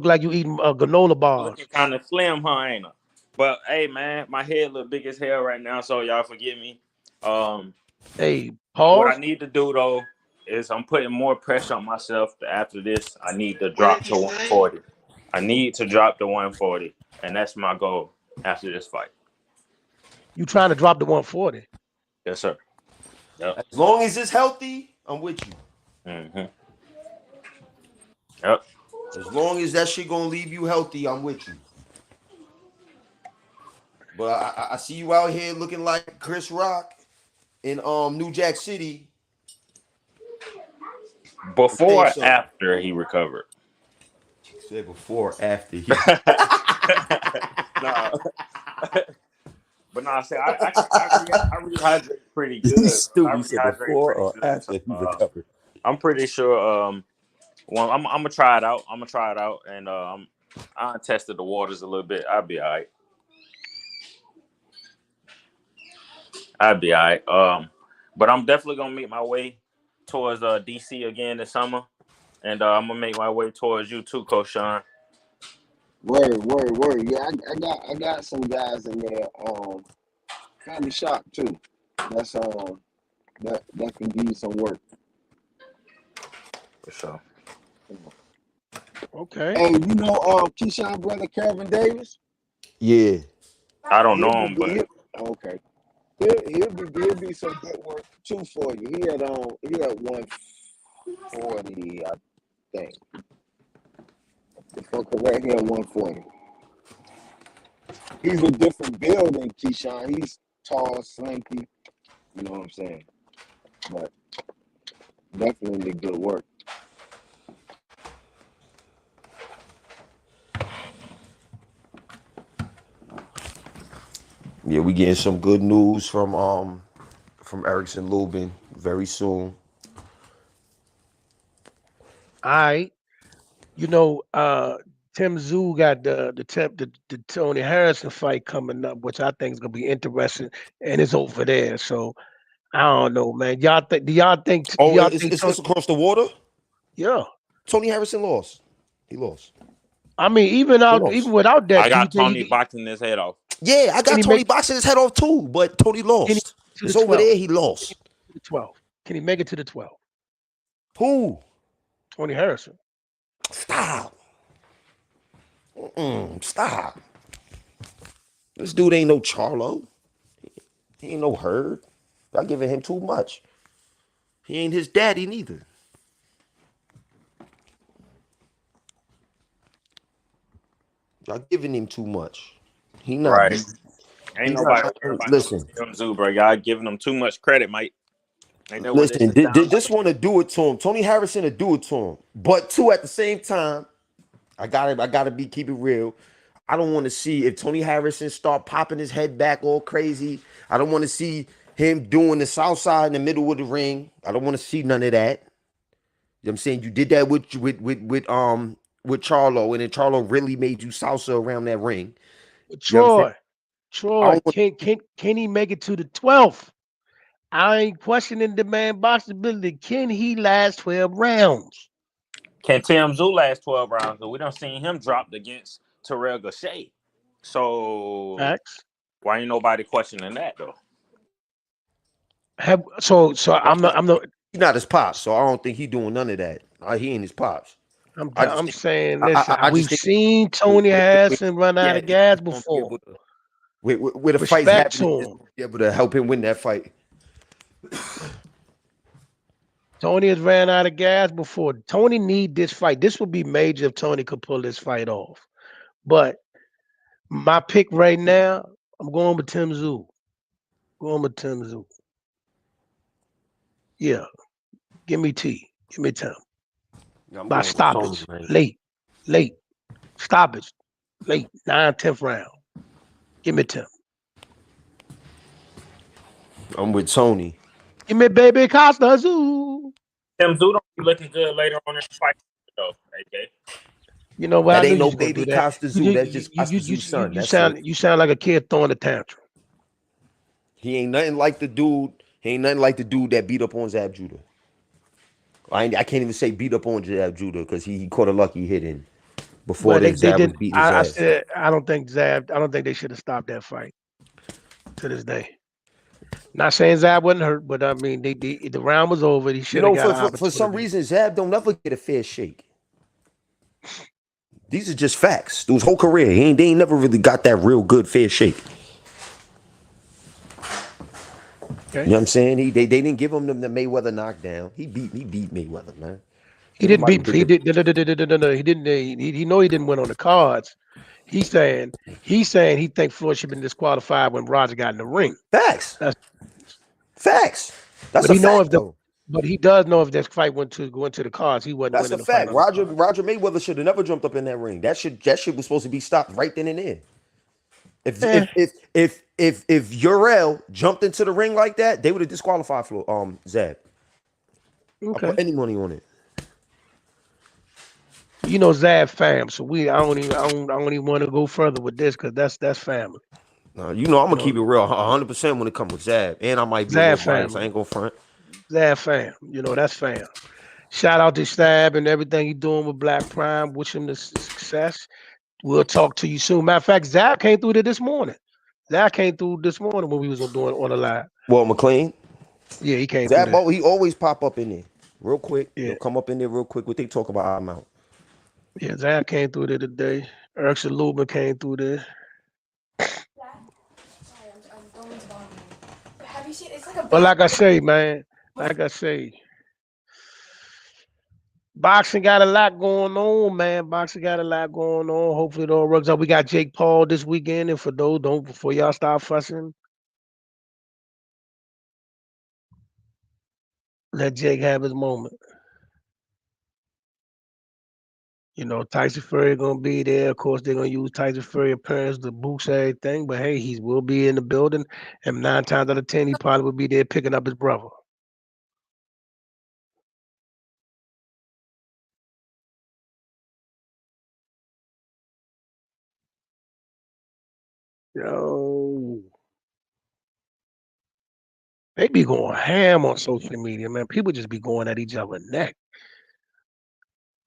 like you eating granola Looking bars. kind of slim, huh? Ain't I? But hey, man, my head look big as hell right now, so y'all forgive me. Um, Hey, what I pause. need to do though is I'm putting more pressure on myself. After this, I need to drop to 140. I need to drop to 140, and that's my goal after this fight. You trying to drop to 140? Yes, sir. Yep. As long as it's healthy, I'm with you. Mm-hmm. Yep. As long as that shit gonna leave you healthy, I'm with you. But I see you out here looking like Chris Rock in New Jack City. I'm saying Before or something. after he recovered? Say before, after you. No. But no, I say I rehydrate pretty good. He's I stupid. He said rehydrate before pretty or good. So after he recovered. I'm pretty sure. Well, I'm gonna try it out. I'm gonna try it out, and I tested the waters a little bit. I'll be all right. I'll be all right. But I'm definitely gonna make my way towards DC again this summer, and I'm gonna make my way towards you too, Coach Sean. Word. Yeah, I got some guys in there. Family shop too. That's that can give you some work. For sure. Okay. Hey, Keyshawn brother Kelvin Davis. Yeah. I don't He'll know be him, but good. Okay. He'll be some good work too for you. He had 140, I think. If I'm correct, he had 140. He's a different build than Keyshawn. He's tall, slinky. You know what I'm saying? But Definitely good work. Yeah, we getting some good news from Erickson Lubin very soon. All right. You know, Tim Tszyu got the Tony Harrison fight coming up, which I think is gonna be interesting, and it's over there. So I don't know, man. Do y'all think Oh, it's across the water. yeah. Tony Harrison lost. He lost. I mean, even without that, I do you got think Tony boxing his head off. Yeah, I Can got he Tony make- boxing his head off too, but Tony can he lost. to It's the over 12? there. He lost. To the 12. Can he make it to the 12? Who? Tony Harrison. Stop. Stop. This dude ain't no Charlo. He ain't no Herd. Y'all giving him too much. He ain't his daddy neither. Y'all giving him too much. He not. Right. Ain't He's nobody not. worried about Listen. Tim Tszyu, bro. Y'all giving him too much credit, mate. Ain't that what Listen, this one to do it to him. Tony Harrison to do it to him. But two at the same time, I gotta keep it real. I don't want to see if Tony Harrison start popping his head back all crazy. I don't want to see him doing the south side in the middle of the ring. I don't want to see none of that. You know what I'm saying? You did that with Charlo, and then Charlo really made you salsa around that ring. You know what I'm Troy, can he make it to the 12th? I ain't questioning the man box ability. Can he last 12 rounds? Can Tim Tszyu last 12 rounds? But we don't seen him dropped against Terrell Gausha. So Max? why ain't nobody questioning that though? I'm not. He's not his pops, so I don't think he doing none of that. He ain't his pops. I'm saying, listen, we've seen Tony Harrison run out of gas before. With the fights Respect happening, to him. be able to help him win that fight. Tony has ran out of gas before. Tony need this fight. This would be major if Tony could pull this fight off. But my pick right now, I'm going with Tim Tszyu. Yeah. Give me T. Give me Tim. By stoppage. Late. Stoppage. Late. 9th, 10th round. Give me Tim. I'm with Tony. Give me baby Costa Zoo. Tim Tszyu don't be looking good later on in the fight though, AJ. You know what? That I ain't knew no you was baby do that. Costa Zoo. That's just Costa Zoo's son. You sound like a kid throwing a tantrum. He ain't nothing like the dude. He ain't nothing like the dude that beat up on Zab Judah. I can't even say beat up on Zab Judah because he caught a lucky hit in before Zab was beating his ass. I don't think they should have stopped that fight to this day. Not saying Zab wasn't hurt, but I mean the round was over. He should have got for some reason Zab don't never get a fair shake. These are just facts. Through his whole career, they ain't never really got that real good fair shake. Okay. You know what I'm saying? They didn't give him the Mayweather knockdown. He beat Mayweather, man. He didn't beat. He did. No. He didn't. He know he didn't win on the cards. He's saying he thinks Floyd should have been disqualified when Roger got in the ring. Facts. Facts. That's but a fact, though. But he does know if this fight went to the cards, he wasn't. That's a fact. Roger Mayweather should have never jumped up in that ring. That shit was supposed to be stopped right then and there. If Urel jumped into the ring like that, they would have disqualified for Zab. Okay. I put any money on it. You know Zab fam, so I don't even want to go further with this because that's family. I'm gonna keep it real, 100% when it comes with Zab, and I might be Zab a little biased. I ain't gonna front. Zab fam, that's fam. Shout out to Zab and everything he's doing with Black Prime. Wish him the success. We'll talk to you soon. Matter of fact, Zab came through there this morning. Zab came through this morning when we was doing on the live. Well, McLean. Yeah, he came Zab, through there. He always pop up in there real quick. Yeah. He'll come up in there real quick. What they talk about, I'm out. Yeah, Zab came through there today. Erickson Lubin came through there. Have you seen? It's like a. But like I say, man, boxing got a lot going on, man. Hopefully it all works out. We got Jake Paul this weekend, and for those before y'all start fussing, Let Jake have his moment. You know, Tyson Fury gonna be there. Of course, they're gonna use Tyson Fury appearance to boost everything. But hey, he will be in the building, and 9 times out of 10, he probably will be there picking up his brother. Yo, they be going ham on social media, man. People just be going at each other neck.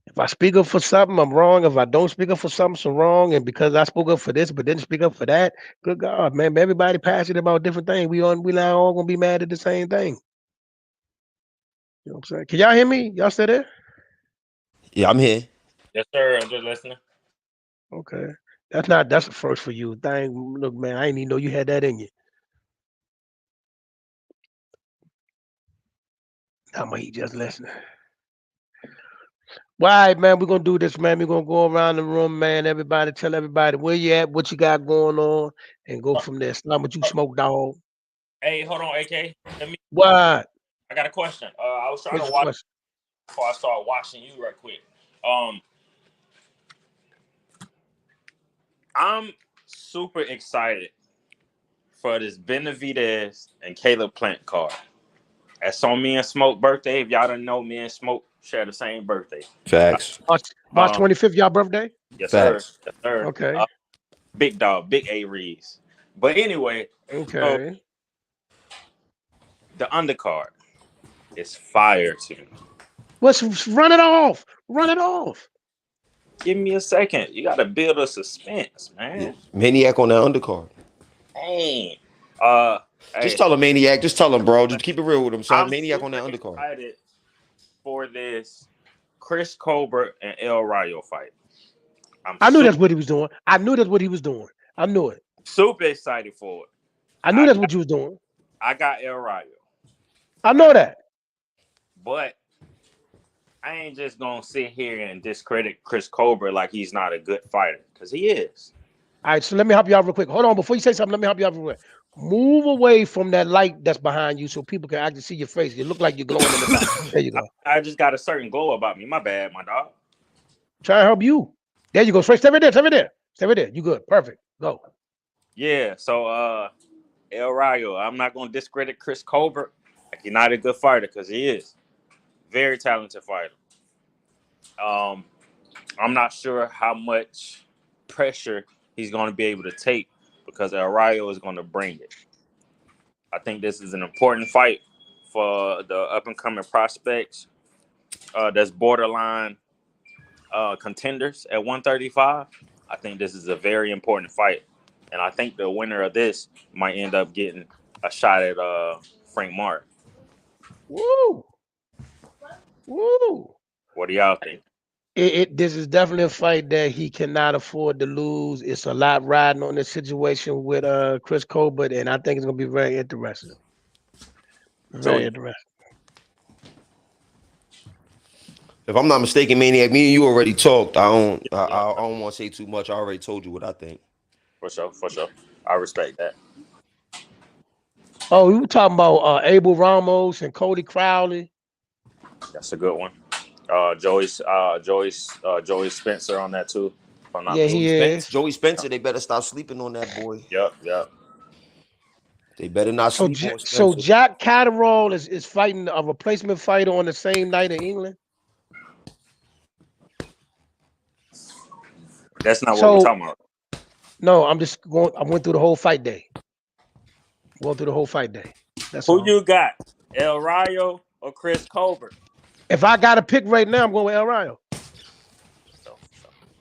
If I speak up for something, I'm wrong. If I don't speak up for something, I'm wrong. And because I spoke up for this, but didn't speak up for that, good God, man, everybody passionate about different things. We not all gonna be mad at the same thing. You know what I'm saying? Can y'all hear me? Y'all still there? Yeah, I'm here. Yes, sir. I'm just listening. Okay. That's the first for you. Look, man, I didn't even know you had that in you. I'm gonna just listening. Well, all right, man, we're gonna do this, man. We're gonna go around the room, man. Everybody tell everybody where you at, what you got going on, and go from there. Start with you, smoke dog. Hey, hold on, AK. What? I got a question. I was trying What's to your watch question? before I started watching you right quick. I'm super excited for this Benevidez and Caleb Plant card. That's on me and Smoke birthday. If y'all don't know, me and Smoke share the same birthday. Facts. March 25th, y'all birthday? Yes, Facts. sir. Yes, sir. Okay. Big dog, big A Rees. But anyway, Okay. so the undercard is fire to me. Run it off. Run it off. Give me a second. You gotta build a suspense, man. Yeah. Maniac on that undercard. Dang. Just tell him, Maniac. Just tell him, bro. Just keep it real with him, son. I'm Maniac on that super undercard. excited for this Chris Colbert and El Rayo fight. I knew that's what he was doing. I knew that's what he was doing. I knew it. Super excited for it. I knew that's what you was doing. I got El Rayo. I know that. But I ain't just gonna sit here and discredit Chris Colbert like he's not a good fighter, because he is. All right, so let me help you out real quick. Hold on, before you say something, let me help you out real quick. Move away from that light that's behind you so people can actually see your face. You look like you're glowing in the back. There you go. I just got a certain glow about me. My bad, my dog. Try to help you. There you go. Straight. Stay right there. Stay right there. Stay right there. You good. Perfect. Go. Yeah, so El Rayo, I'm not gonna discredit Chris Colbert like he's not a good fighter, because he is. Very talented fighter. I'm not sure how much pressure he's going to be able to take, because El Rayo is going to bring it. I think this is an important fight for the up-and-coming prospects that's borderline contenders at 135. I think this is a very important fight. And I think the winner of this might end up getting a shot at Frank Martin. Woo. Woo. What do y'all think? This is definitely a fight that he cannot afford to lose. It's a lot riding on this situation with Chris Colbert, and I think it's gonna be very interesting. Very interesting. If I'm not mistaken, Maniac, me and you already talked. I don't want to say too much. I already told you what I think. For sure. I respect that. Oh, we were talking about Abel Ramos and Cody Crowley. That's a good one. Joey Spencer on that too. Yeah, he is. Joey Spencer, they better stop sleeping on that boy. Yep. They better not sleep on Spencer. So Jack Catterall is fighting a replacement fighter on the same night in England? That's not what we're talking about. No, I went through the whole fight day. That's Who all. you got? El Rayo or Chris Colbert? If I got to pick right now, I'm going with El Rayo.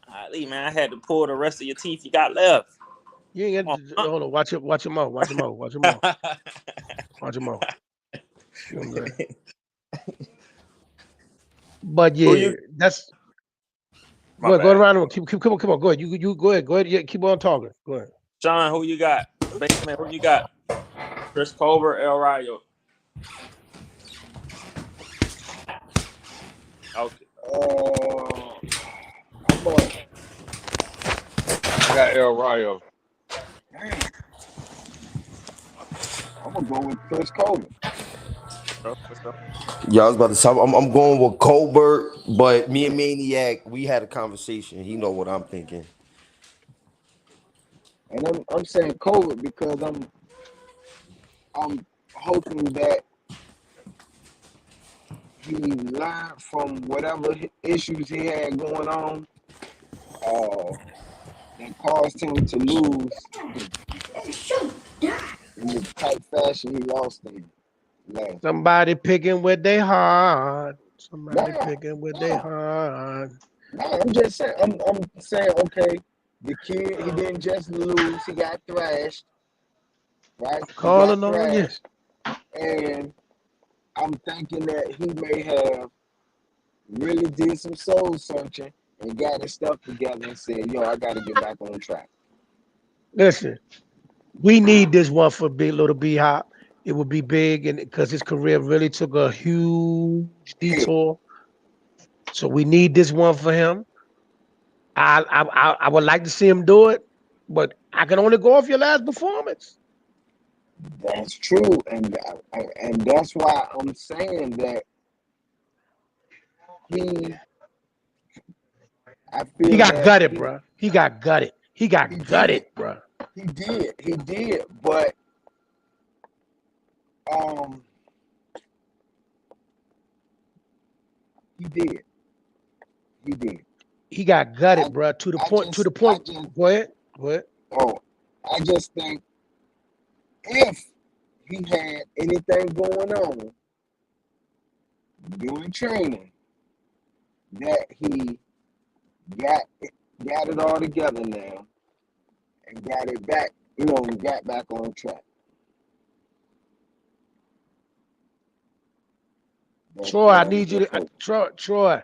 Ali, man, I had to pull the rest of your teeth you got left. You ain't got to hold on. Watch your mouth. Watch your mouth. You know what I'm saying? But yeah, that's. Go around the room. Come on. Go ahead. You go ahead. Go ahead. Yeah, keep on talking. Go ahead. John, who you got? Basement, who you got? Chris Colbert, El Rayo. Okay. I got El Rayo. I'm gonna go with Chris Colbert. For sure. Yeah, I was about to say I'm going with Colbert, but me and Maniac, we had a conversation. He know what I'm thinking. And I'm saying COVID because I'm hoping that he learned from whatever issues he had going on that caused him to lose in the type fashion he lost in last. Somebody picking with their heart. Somebody Nah, picking with their nah, heart. nah. I'm just saying. I'm saying. Okay, the kid, he didn't just lose. He got thrashed. Right? He got Calling on you. thrashed, and I'm thinking that he may have really did some soul searching and got his stuff together and said, "Yo, I got to get back on track." Listen, we need this one for Big Little Bhop. It would be big, and because his career really took a huge Hey, detour, so we need this one for him. I would like to see him do it, but I can only go off your last performance. that's true, and that's why I'm saying that he. I He feel got that gutted, bro. He got gutted. He he got gutted, did, bro. he did, but um, he did, he did. He got I, gutted, bro. To the I point. To just, the I point. just, Go ahead. Go ahead. oh, I just think if he had anything going on during training, that he got got it all together now and got it back, and got back on track. That's Troy, what I I'm need you just to hoping. Troy.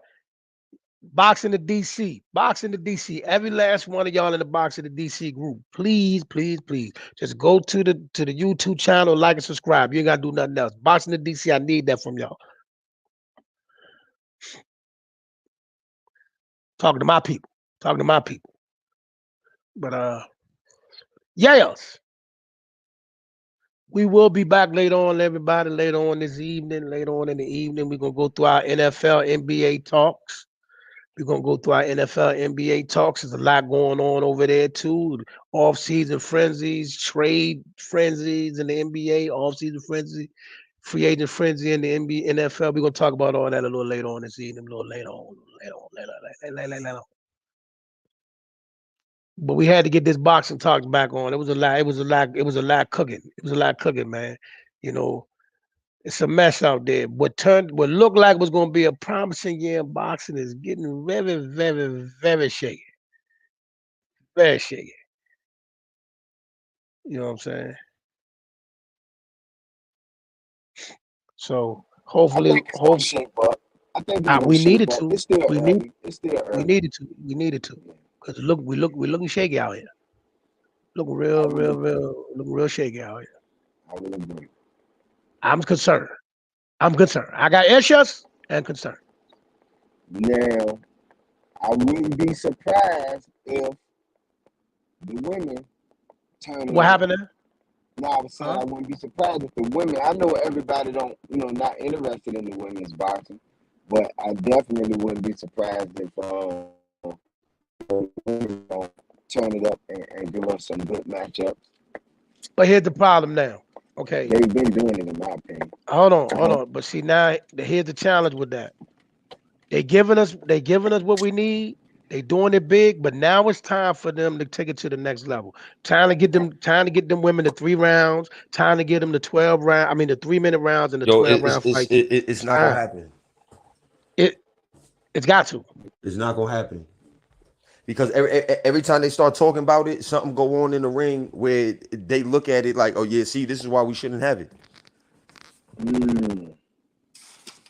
Boxing the DC. Boxing the DC. Every last one of y'all in the Boxing the DC group. Please, please, please. Just go to the YouTube channel, like and subscribe. You ain't gotta do nothing else. Boxing the DC, I need that from y'all. Talking to my people. Talking to my people. But yes. We will be back later on, everybody. Later on this evening. Later on in the evening, we're gonna go through our NFL, NBA talks. We're gonna go through our NFL, NBA talks. There's a lot going on over there too. Off-season frenzies, trade frenzies in the NBA, off-season frenzy, free agent frenzy in the NBA, NFL. We're gonna talk about all that a little later on this evening, a little later on, later on. But we had to get this boxing talk back on. It was a lot. It was a lot. It was a lot cooking. It was a lot cooking, man. You know, it's a mess out there. What looked like was going to be a promising year in boxing is getting very, very, very shaky. Very shaky. You know what I'm saying? So I hopefully, think it's gonna shape up. I think it's gonna we shape needed up. to. It's still We need. early. It's still We early. needed to. We needed to. Yeah, Because we're looking shaky out here. Looking I real, would real, agree. real, looking real shaky out here. I would agree. I'm concerned. I'm concerned. I got issues and concern. Now, I wouldn't be surprised if the women turn it What on. happened there? Now, I was saying Huh? I wouldn't be surprised if the women. I know everybody don't, not interested in the women's boxing, but I definitely wouldn't be surprised if the women don't turn it up and give us some good matchups. But here's the problem now. Okay. They've been doing it, in my opinion. Hold on. But see now, here's the challenge with that. They giving us what we need. They doing it big, but now it's time for them to take it to the next level. Time to get them women to 3 rounds. Time to get them to 12 round. I mean the 3-minute rounds and the Yo, 12-round fights. it's It's not gonna time. happen. It's got to. It's not gonna happen because every time they start talking about it, something go on in the ring where they look at it like, oh yeah, see, this is why we shouldn't have it. Mm.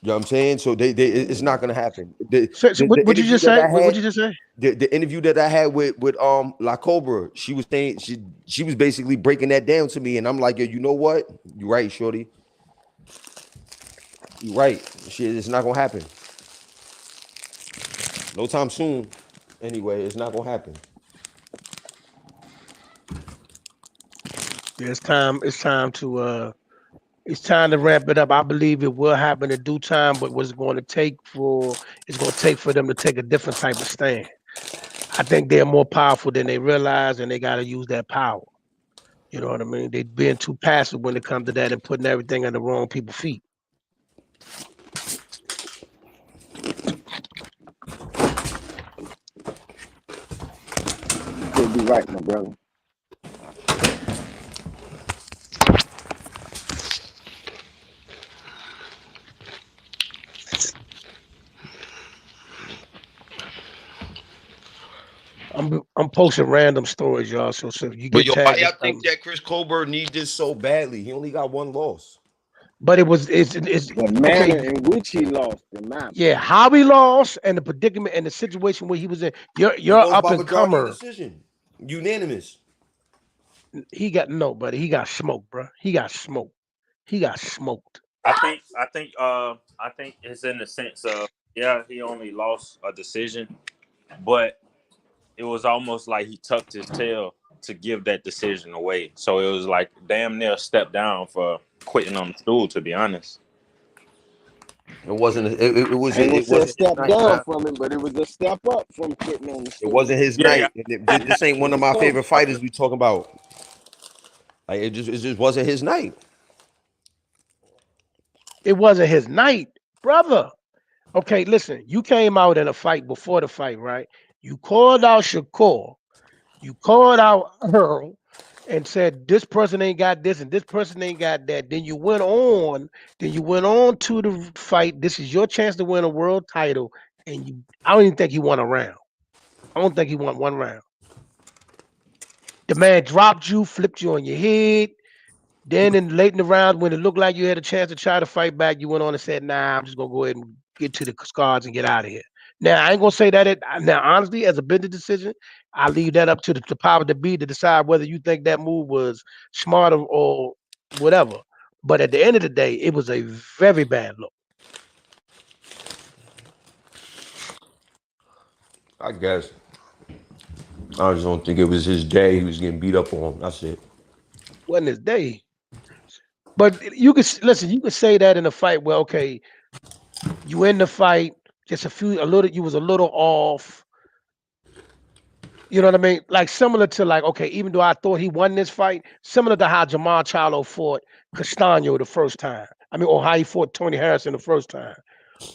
You know what I'm saying? So it's not gonna happen. So what you Interview just that say? I What had, you just say? the interview that I had with La Cobra, she was saying she was basically breaking that down to me, and I'm like, yo, you know what? You're right, shorty. You're right. Shit, it's not gonna happen. No time soon. Anyway, it's not gonna happen. Yeah, it's time. It's time to It's time to ramp it up. I believe it will happen in due time, but what's going to take for them to take a different type of stand. I think they're more powerful than they realize, and they got to use that power. You know what I mean? They're being too passive when it comes to that and putting everything on the wrong people's feet. You could be right, my brother. I'm posting random stories, y'all. So if you But get yo, tagged, why y'all think that Chris Colbert needs this so badly? He only got one loss. but it's The manner okay. in which he lost the match. Yeah, how he lost and the predicament and the situation where he was in. He You're lost up by and majority comer. decision, unanimous. He got no, buddy. He got smoked, bro. He got smoked. He got smoked. I think it's in the sense of he only lost a decision, but it was almost like he tucked his tail to give that decision away. So it was like damn near a step down for quitting on the stool, to be honest. It wasn't. It I wasn't. ain't gonna It say a wasn't his step night, down man. from him, but it was a step up from quitting on the It stool. wasn't his Yeah, night. And this ain't one of my favorite fighters we talking about. Like it just wasn't his night. It wasn't his night, brother. Okay, listen. You came out in a fight before the fight, right? You called out Shakur. You called out Earl and said this person ain't got this and this person ain't got that. Then you went on. To the fight. This is your chance to win a world title, and I don't even think he won a round. I don't think he won one round. The man dropped you, flipped you on your head. Then late in the round, when it looked like you had a chance to try to fight back, you went on and said, "Nah, I'm just gonna go ahead and get to the scars and get out of here." Now I ain't gonna say that. Now, honestly, as a business decision, I leave that up to the power to be to decide whether you think that move was smart or whatever. But at the end of the day, it was a very bad look. I guess. I just don't think it was his day. He was getting beat up on. That's it. Wasn't his day. But you could listen. You could say that in a fight. Well, okay, you in the fight, just you was a little off. You know what I mean? Like similar to okay, even though I thought he won this fight, similar to how Jamal Charlo fought Castano the first time. I mean, or how he fought Tony Harrison the first time,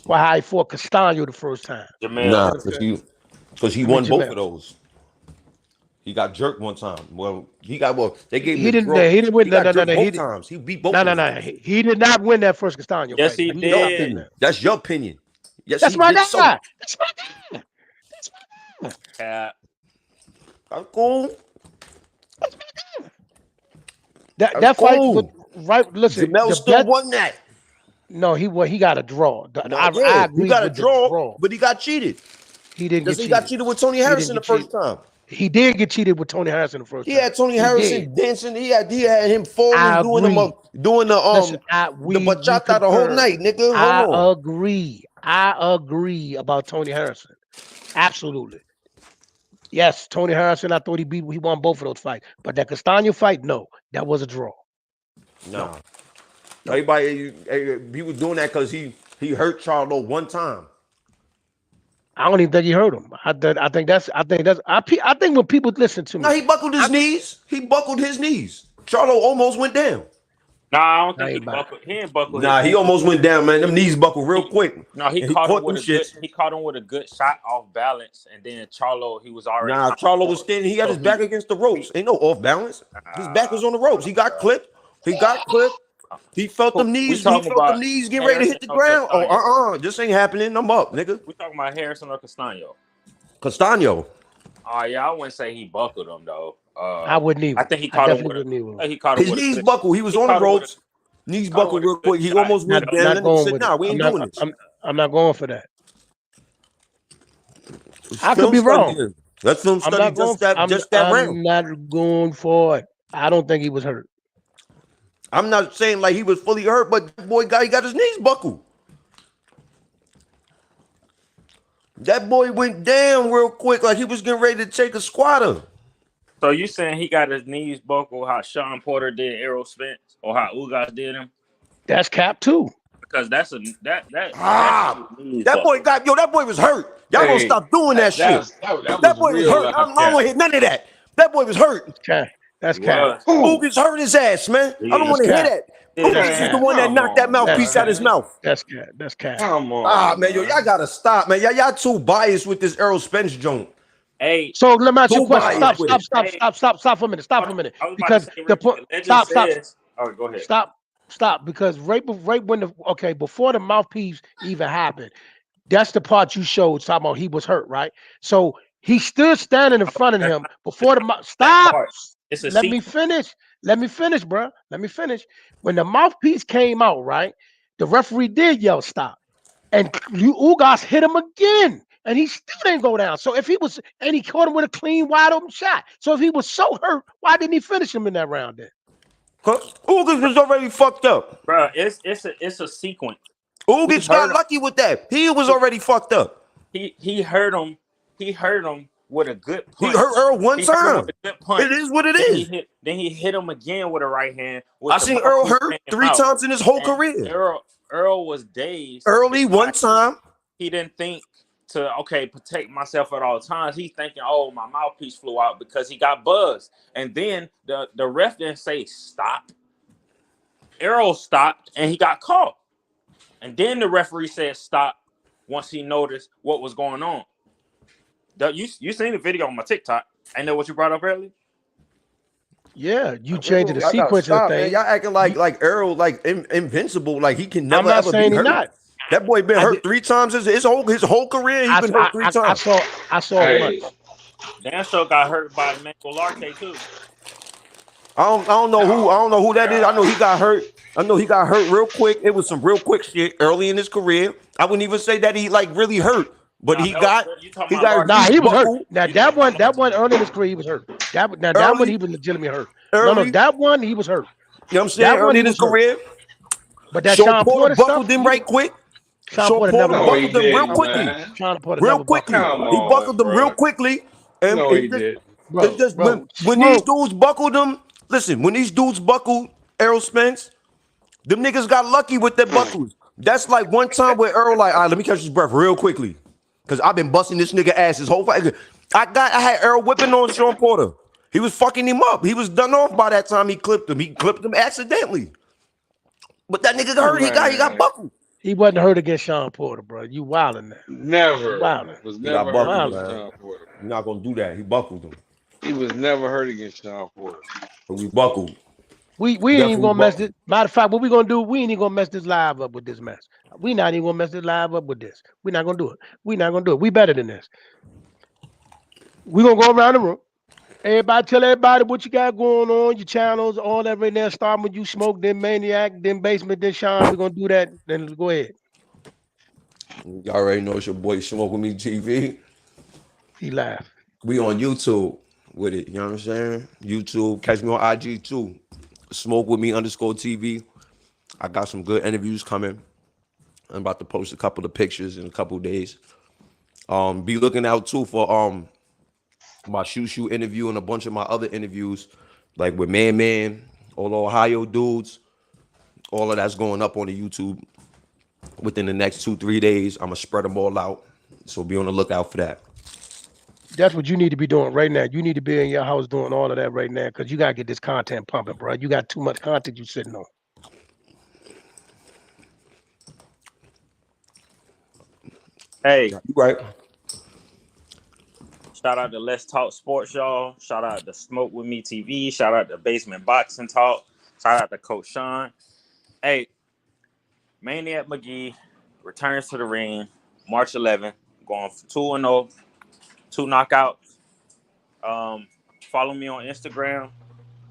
or how he fought Castano the first time. Jamel. Nah, because he won both of those. He got jerked one time. Well, they gave him He the didn't. draw. He didn't win. He No, got no, no, jerked no. both times. He beat both of them. No. He did not win that first Castano Yes, fight. he He did. did Your not win opinion. that. That's your opinion. Yes, That's he my did guy. so. That's my guy. Cap. That's cool. That That's fight, cool. right? Listen, Jamel still won that. No, he got a draw. No, I he agree got a with the draw, draw. but he got cheated. He didn't get He got cheated. cheated with Tony He Harrison didn't the get first cheated. time. He did get cheated with Tony Harrison the first He time. had Tony He Harrison did. dancing. He had him falling, I doing agree. Listen, the we bachata the whole concur. night, nigga. I Hold on. agree. I agree about Tony Harrison. Absolutely. Yes, Tony Harrison. I thought he won both of those fights, but that Castano fight, no, that was a draw. Nah. No. Everybody, he was doing that because he hurt Charlo one time. I don't even think he hurt him. I think when people listen to me, No, he buckled his knees. He buckled his knees. Charlo almost went down. Nah, I don't think he buckled. He didn't buckle. Nah, he almost went down, man. Them knees buckled real quick. No, he caught him with a good. He caught him with a good shot off balance, and then Charlo, he was already. Nah, Charlo was standing. He had his back against the ropes. Ain't no off balance. His back was on the ropes. He got clipped. He felt them knees. He felt them knees getting ready to hit the ground. Oh, this ain't happening. I'm up, nigga. We talking about Harrison or Castano? Castano. Oh yeah, I wouldn't say he buckled him though. I wouldn't either. I think he caught him with his knees buckled. He was on the ropes. Knees buckled real quick. He almost went down. And he said, "Nah, we ain't doing this." I'm not going for that. I could be wrong. Let's film study just that round. I'm not going for it. I don't think he was hurt. I'm not saying like he was fully hurt, but he got his knees buckled. That boy went down real quick, like he was getting ready to take a squatter. So you saying he got his knees buckled how Sean Porter did Errol Spence or how Ugas did him? That's cap too. Because that boy that boy was hurt. Y'all gonna stop doing that shit. That boy was hurt. I don't want to hit none of that. That boy was hurt. Okay. That's cap. Ugas hurt his ass, man. I don't want to hear that. Ugas is the one that knocked that mouthpiece out his mouth. That's cap. That's cap. Come on. Man, y'all gotta stop, man. Y'all too biased with this Errol Spence joint. Hey, so let me ask you a question. Stop for a minute. Because the point. Stop. Oh, go ahead. Stop. Because right when before the mouthpiece even happened, that's the part you showed. Talking about he was hurt, right? So he stood standing in front of him before the stop. Let me finish, bro. Let me finish. When the mouthpiece came out, right, the referee did yell stop, and Ugas hit him again. And he still didn't go down. So if he was, and he caught him with a clean, wide open shot. So if he was so hurt, why didn't he finish him in that round then? Cause Ugas was already fucked up. Bro, it's a sequence. Ugas got lucky with that. He was already fucked up. He hurt him. He hurt him with a good punch. He hurt Earl one time. It is what it is. Then he hit him again with a right hand. I seen Earl hurt 3 times in his whole career. Earl was dazed. Early one time. He didn't think to protect myself at all times. He's thinking, oh, my mouthpiece flew out because he got buzzed. And then the ref didn't say stop. Earl stopped and he got caught. And then the referee said stop once he noticed what was going on. You seen the video on my TikTok. Ain't that what you brought up earlier? Yeah, you changed the sequence of things. Y'all acting like Earl, like invincible, like he can never ever be hurt. Not. That boy been hurt 3 times his whole career. He's been hurt 3 times. I saw it once. Dan Show got hurt by Micheal Williams too. I don't know who that is. I know he got hurt. I know he got hurt real quick. It was some real quick shit early in his career. I wouldn't even say that he like really hurt, but he got he was hurt. Now that one early in his career he was hurt. That one he was legitimately hurt. No, that one he was hurt. You know what I'm saying? Early in his career. But that Sean Porter buckled him right quick. Sean Porter buckled them real quickly. Real quickly. He buckled them real quickly. And when these dudes buckled them, listen, when these dudes buckled Errol Spence, them niggas got lucky with their buckles. That's like one time where Earl like, all right, let me catch his breath real quickly. Because I've been busting this nigga ass his whole fight. I had Earl whipping on Sean Porter. He was fucking him up. He was done off by that time he clipped him. He clipped him accidentally. But that nigga got hurt. He got buckled. He wasn't hurt against Sean Porter, bro. You wildin' that. Never. Wildin'. Was never hurt against Sean Porter. You're not gonna do that. He buckled him. He was never hurt against Sean Porter. But we buckled. We ain't even gonna mess this. Matter of fact, what we gonna do? We ain't even gonna mess this live up with this mess. We not even gonna mess this live up with this. We're not gonna do it. We better than this. We gonna go around the room. Everybody tell everybody what you got going on, your channels, all that right there. Starting with you, Smoke, then Maniac, then Basement, then Sean. We're gonna do that. Then go ahead. You already know it's your boy Smoke with Me TV. He laughed. We on YouTube with it. You know what I'm saying? YouTube. Catch me on IG too. Smoke with Me _TV. I got some good interviews coming. I'm about to post a couple of pictures in a couple of days. Be looking out too for my shoot interview and a bunch of my other interviews, like with Man, all the Ohio dudes. All of that's going up on the YouTube within the next 2-3 days. I'm gonna spread them all out, so be on the lookout for that. That's what you need to be doing right now. You need to be in your house doing all of that right now because you gotta get this content pumping, bro. You got too much content you sitting on. Hey, you right. Shout out to Let's Talk Sports, y'all. Shout out to Smoke With Me TV. Shout out to Basement Boxing Talk. Shout out to Coach Sean. Hey, Maniac McGee returns to the ring March 11th, going for 2-0, 2 knockouts. Follow me on Instagram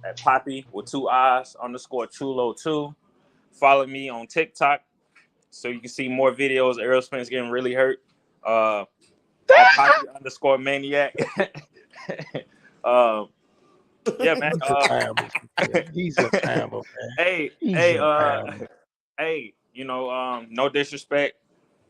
at Poppy with 2 eyes _Chulo2. Follow me on TikTok so you can see more videos. Errol Spence getting really hurt. Poppy _Maniac. Yeah, man. He's a terrible man. Hey, you know, no disrespect.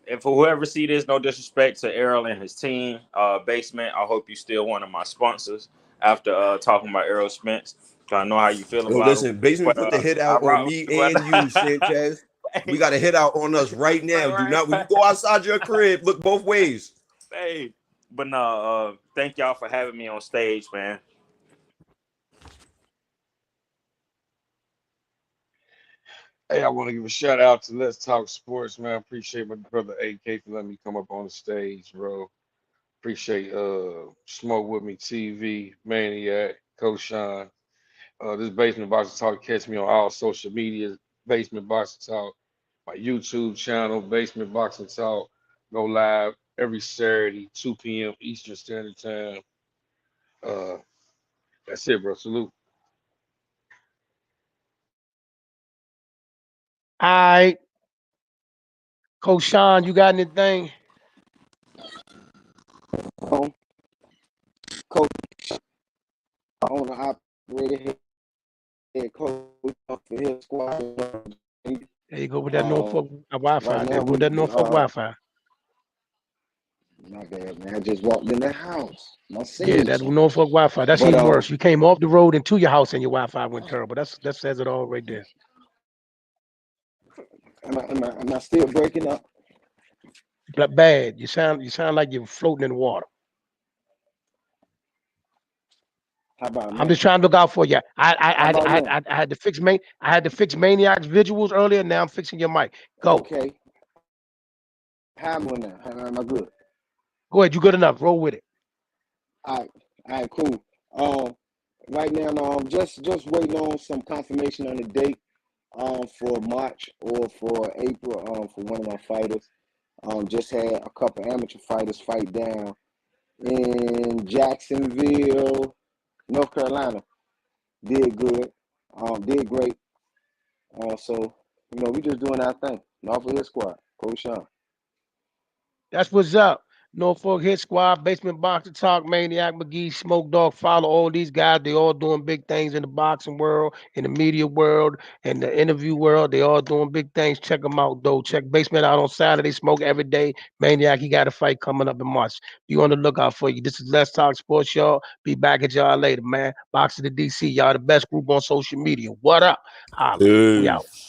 If whoever see this, no disrespect to Errol and his team. Basement, I hope you still one of my sponsors after talking about Errol Spence. I know how you feel Yo, about him. listen, Basement But put the hit I out on rock me with and you, Sanchez. We hey, got a hit out on us right now. Do not, when you right. go outside your crib, look both ways. Hey, but no, thank y'all for having me on stage, man. Hey, I want to give a shout out to Let's Talk Sports, man. Appreciate my brother AK for letting me come up on the stage, bro. Appreciate Smoke With Me TV, Maniac, Coach Sean. This Basement Boxing Talk, catch me on all social media, Basement Boxing Talk, my YouTube channel, Basement Boxing Talk. Go live every Saturday, 2 p.m. Eastern Standard Time. Uh, that's it, bro. Salute. All right, Coach Sean, you got anything? Coach, owner operator, head coach for his squad. There you go with that Norfolk Wi-Fi. Right There now you go with that Norfolk Wi-Fi. my bad, man. I just walked in the house. My Yeah, that signature. Norfolk Wi-Fi. That's But even worse. You came off the road into your house and your Wi-Fi went terrible. That says it all right there. am I still breaking up? But bad. You sound like you're floating in water. How about I'm now? just trying to look out for you. How about now? I had to fix Maniac's visuals earlier. Now I'm fixing your mic. Go. Okay. How am I now? How am I good? Go ahead. You good enough. Roll with it. All right, cool. Right now, just waiting on some confirmation on the date for March or for April for one of my fighters. Just had a couple amateur fighters fight down in Jacksonville, North Carolina. Did good. Did great. So we just doing our thing. Norfolk Hit Squad, Coach Sean. That's what's up. Norfolk Hit Squad, Basement Boxing Talk, Maniac McGee, Smoke Dog, follow all these guys. They all doing big things in the boxing world, in the media world, in the interview world. They all doing big things. Check them out, though. Check Basement out on Saturday. Smoke every day. Maniac, he got a fight coming up in March. Be on the lookout for you. This is Let's Talk Sports, y'all. Be back at y'all later, man. Boxing to DC, y'all the best group on social media. What up? Holla. We out. Peace.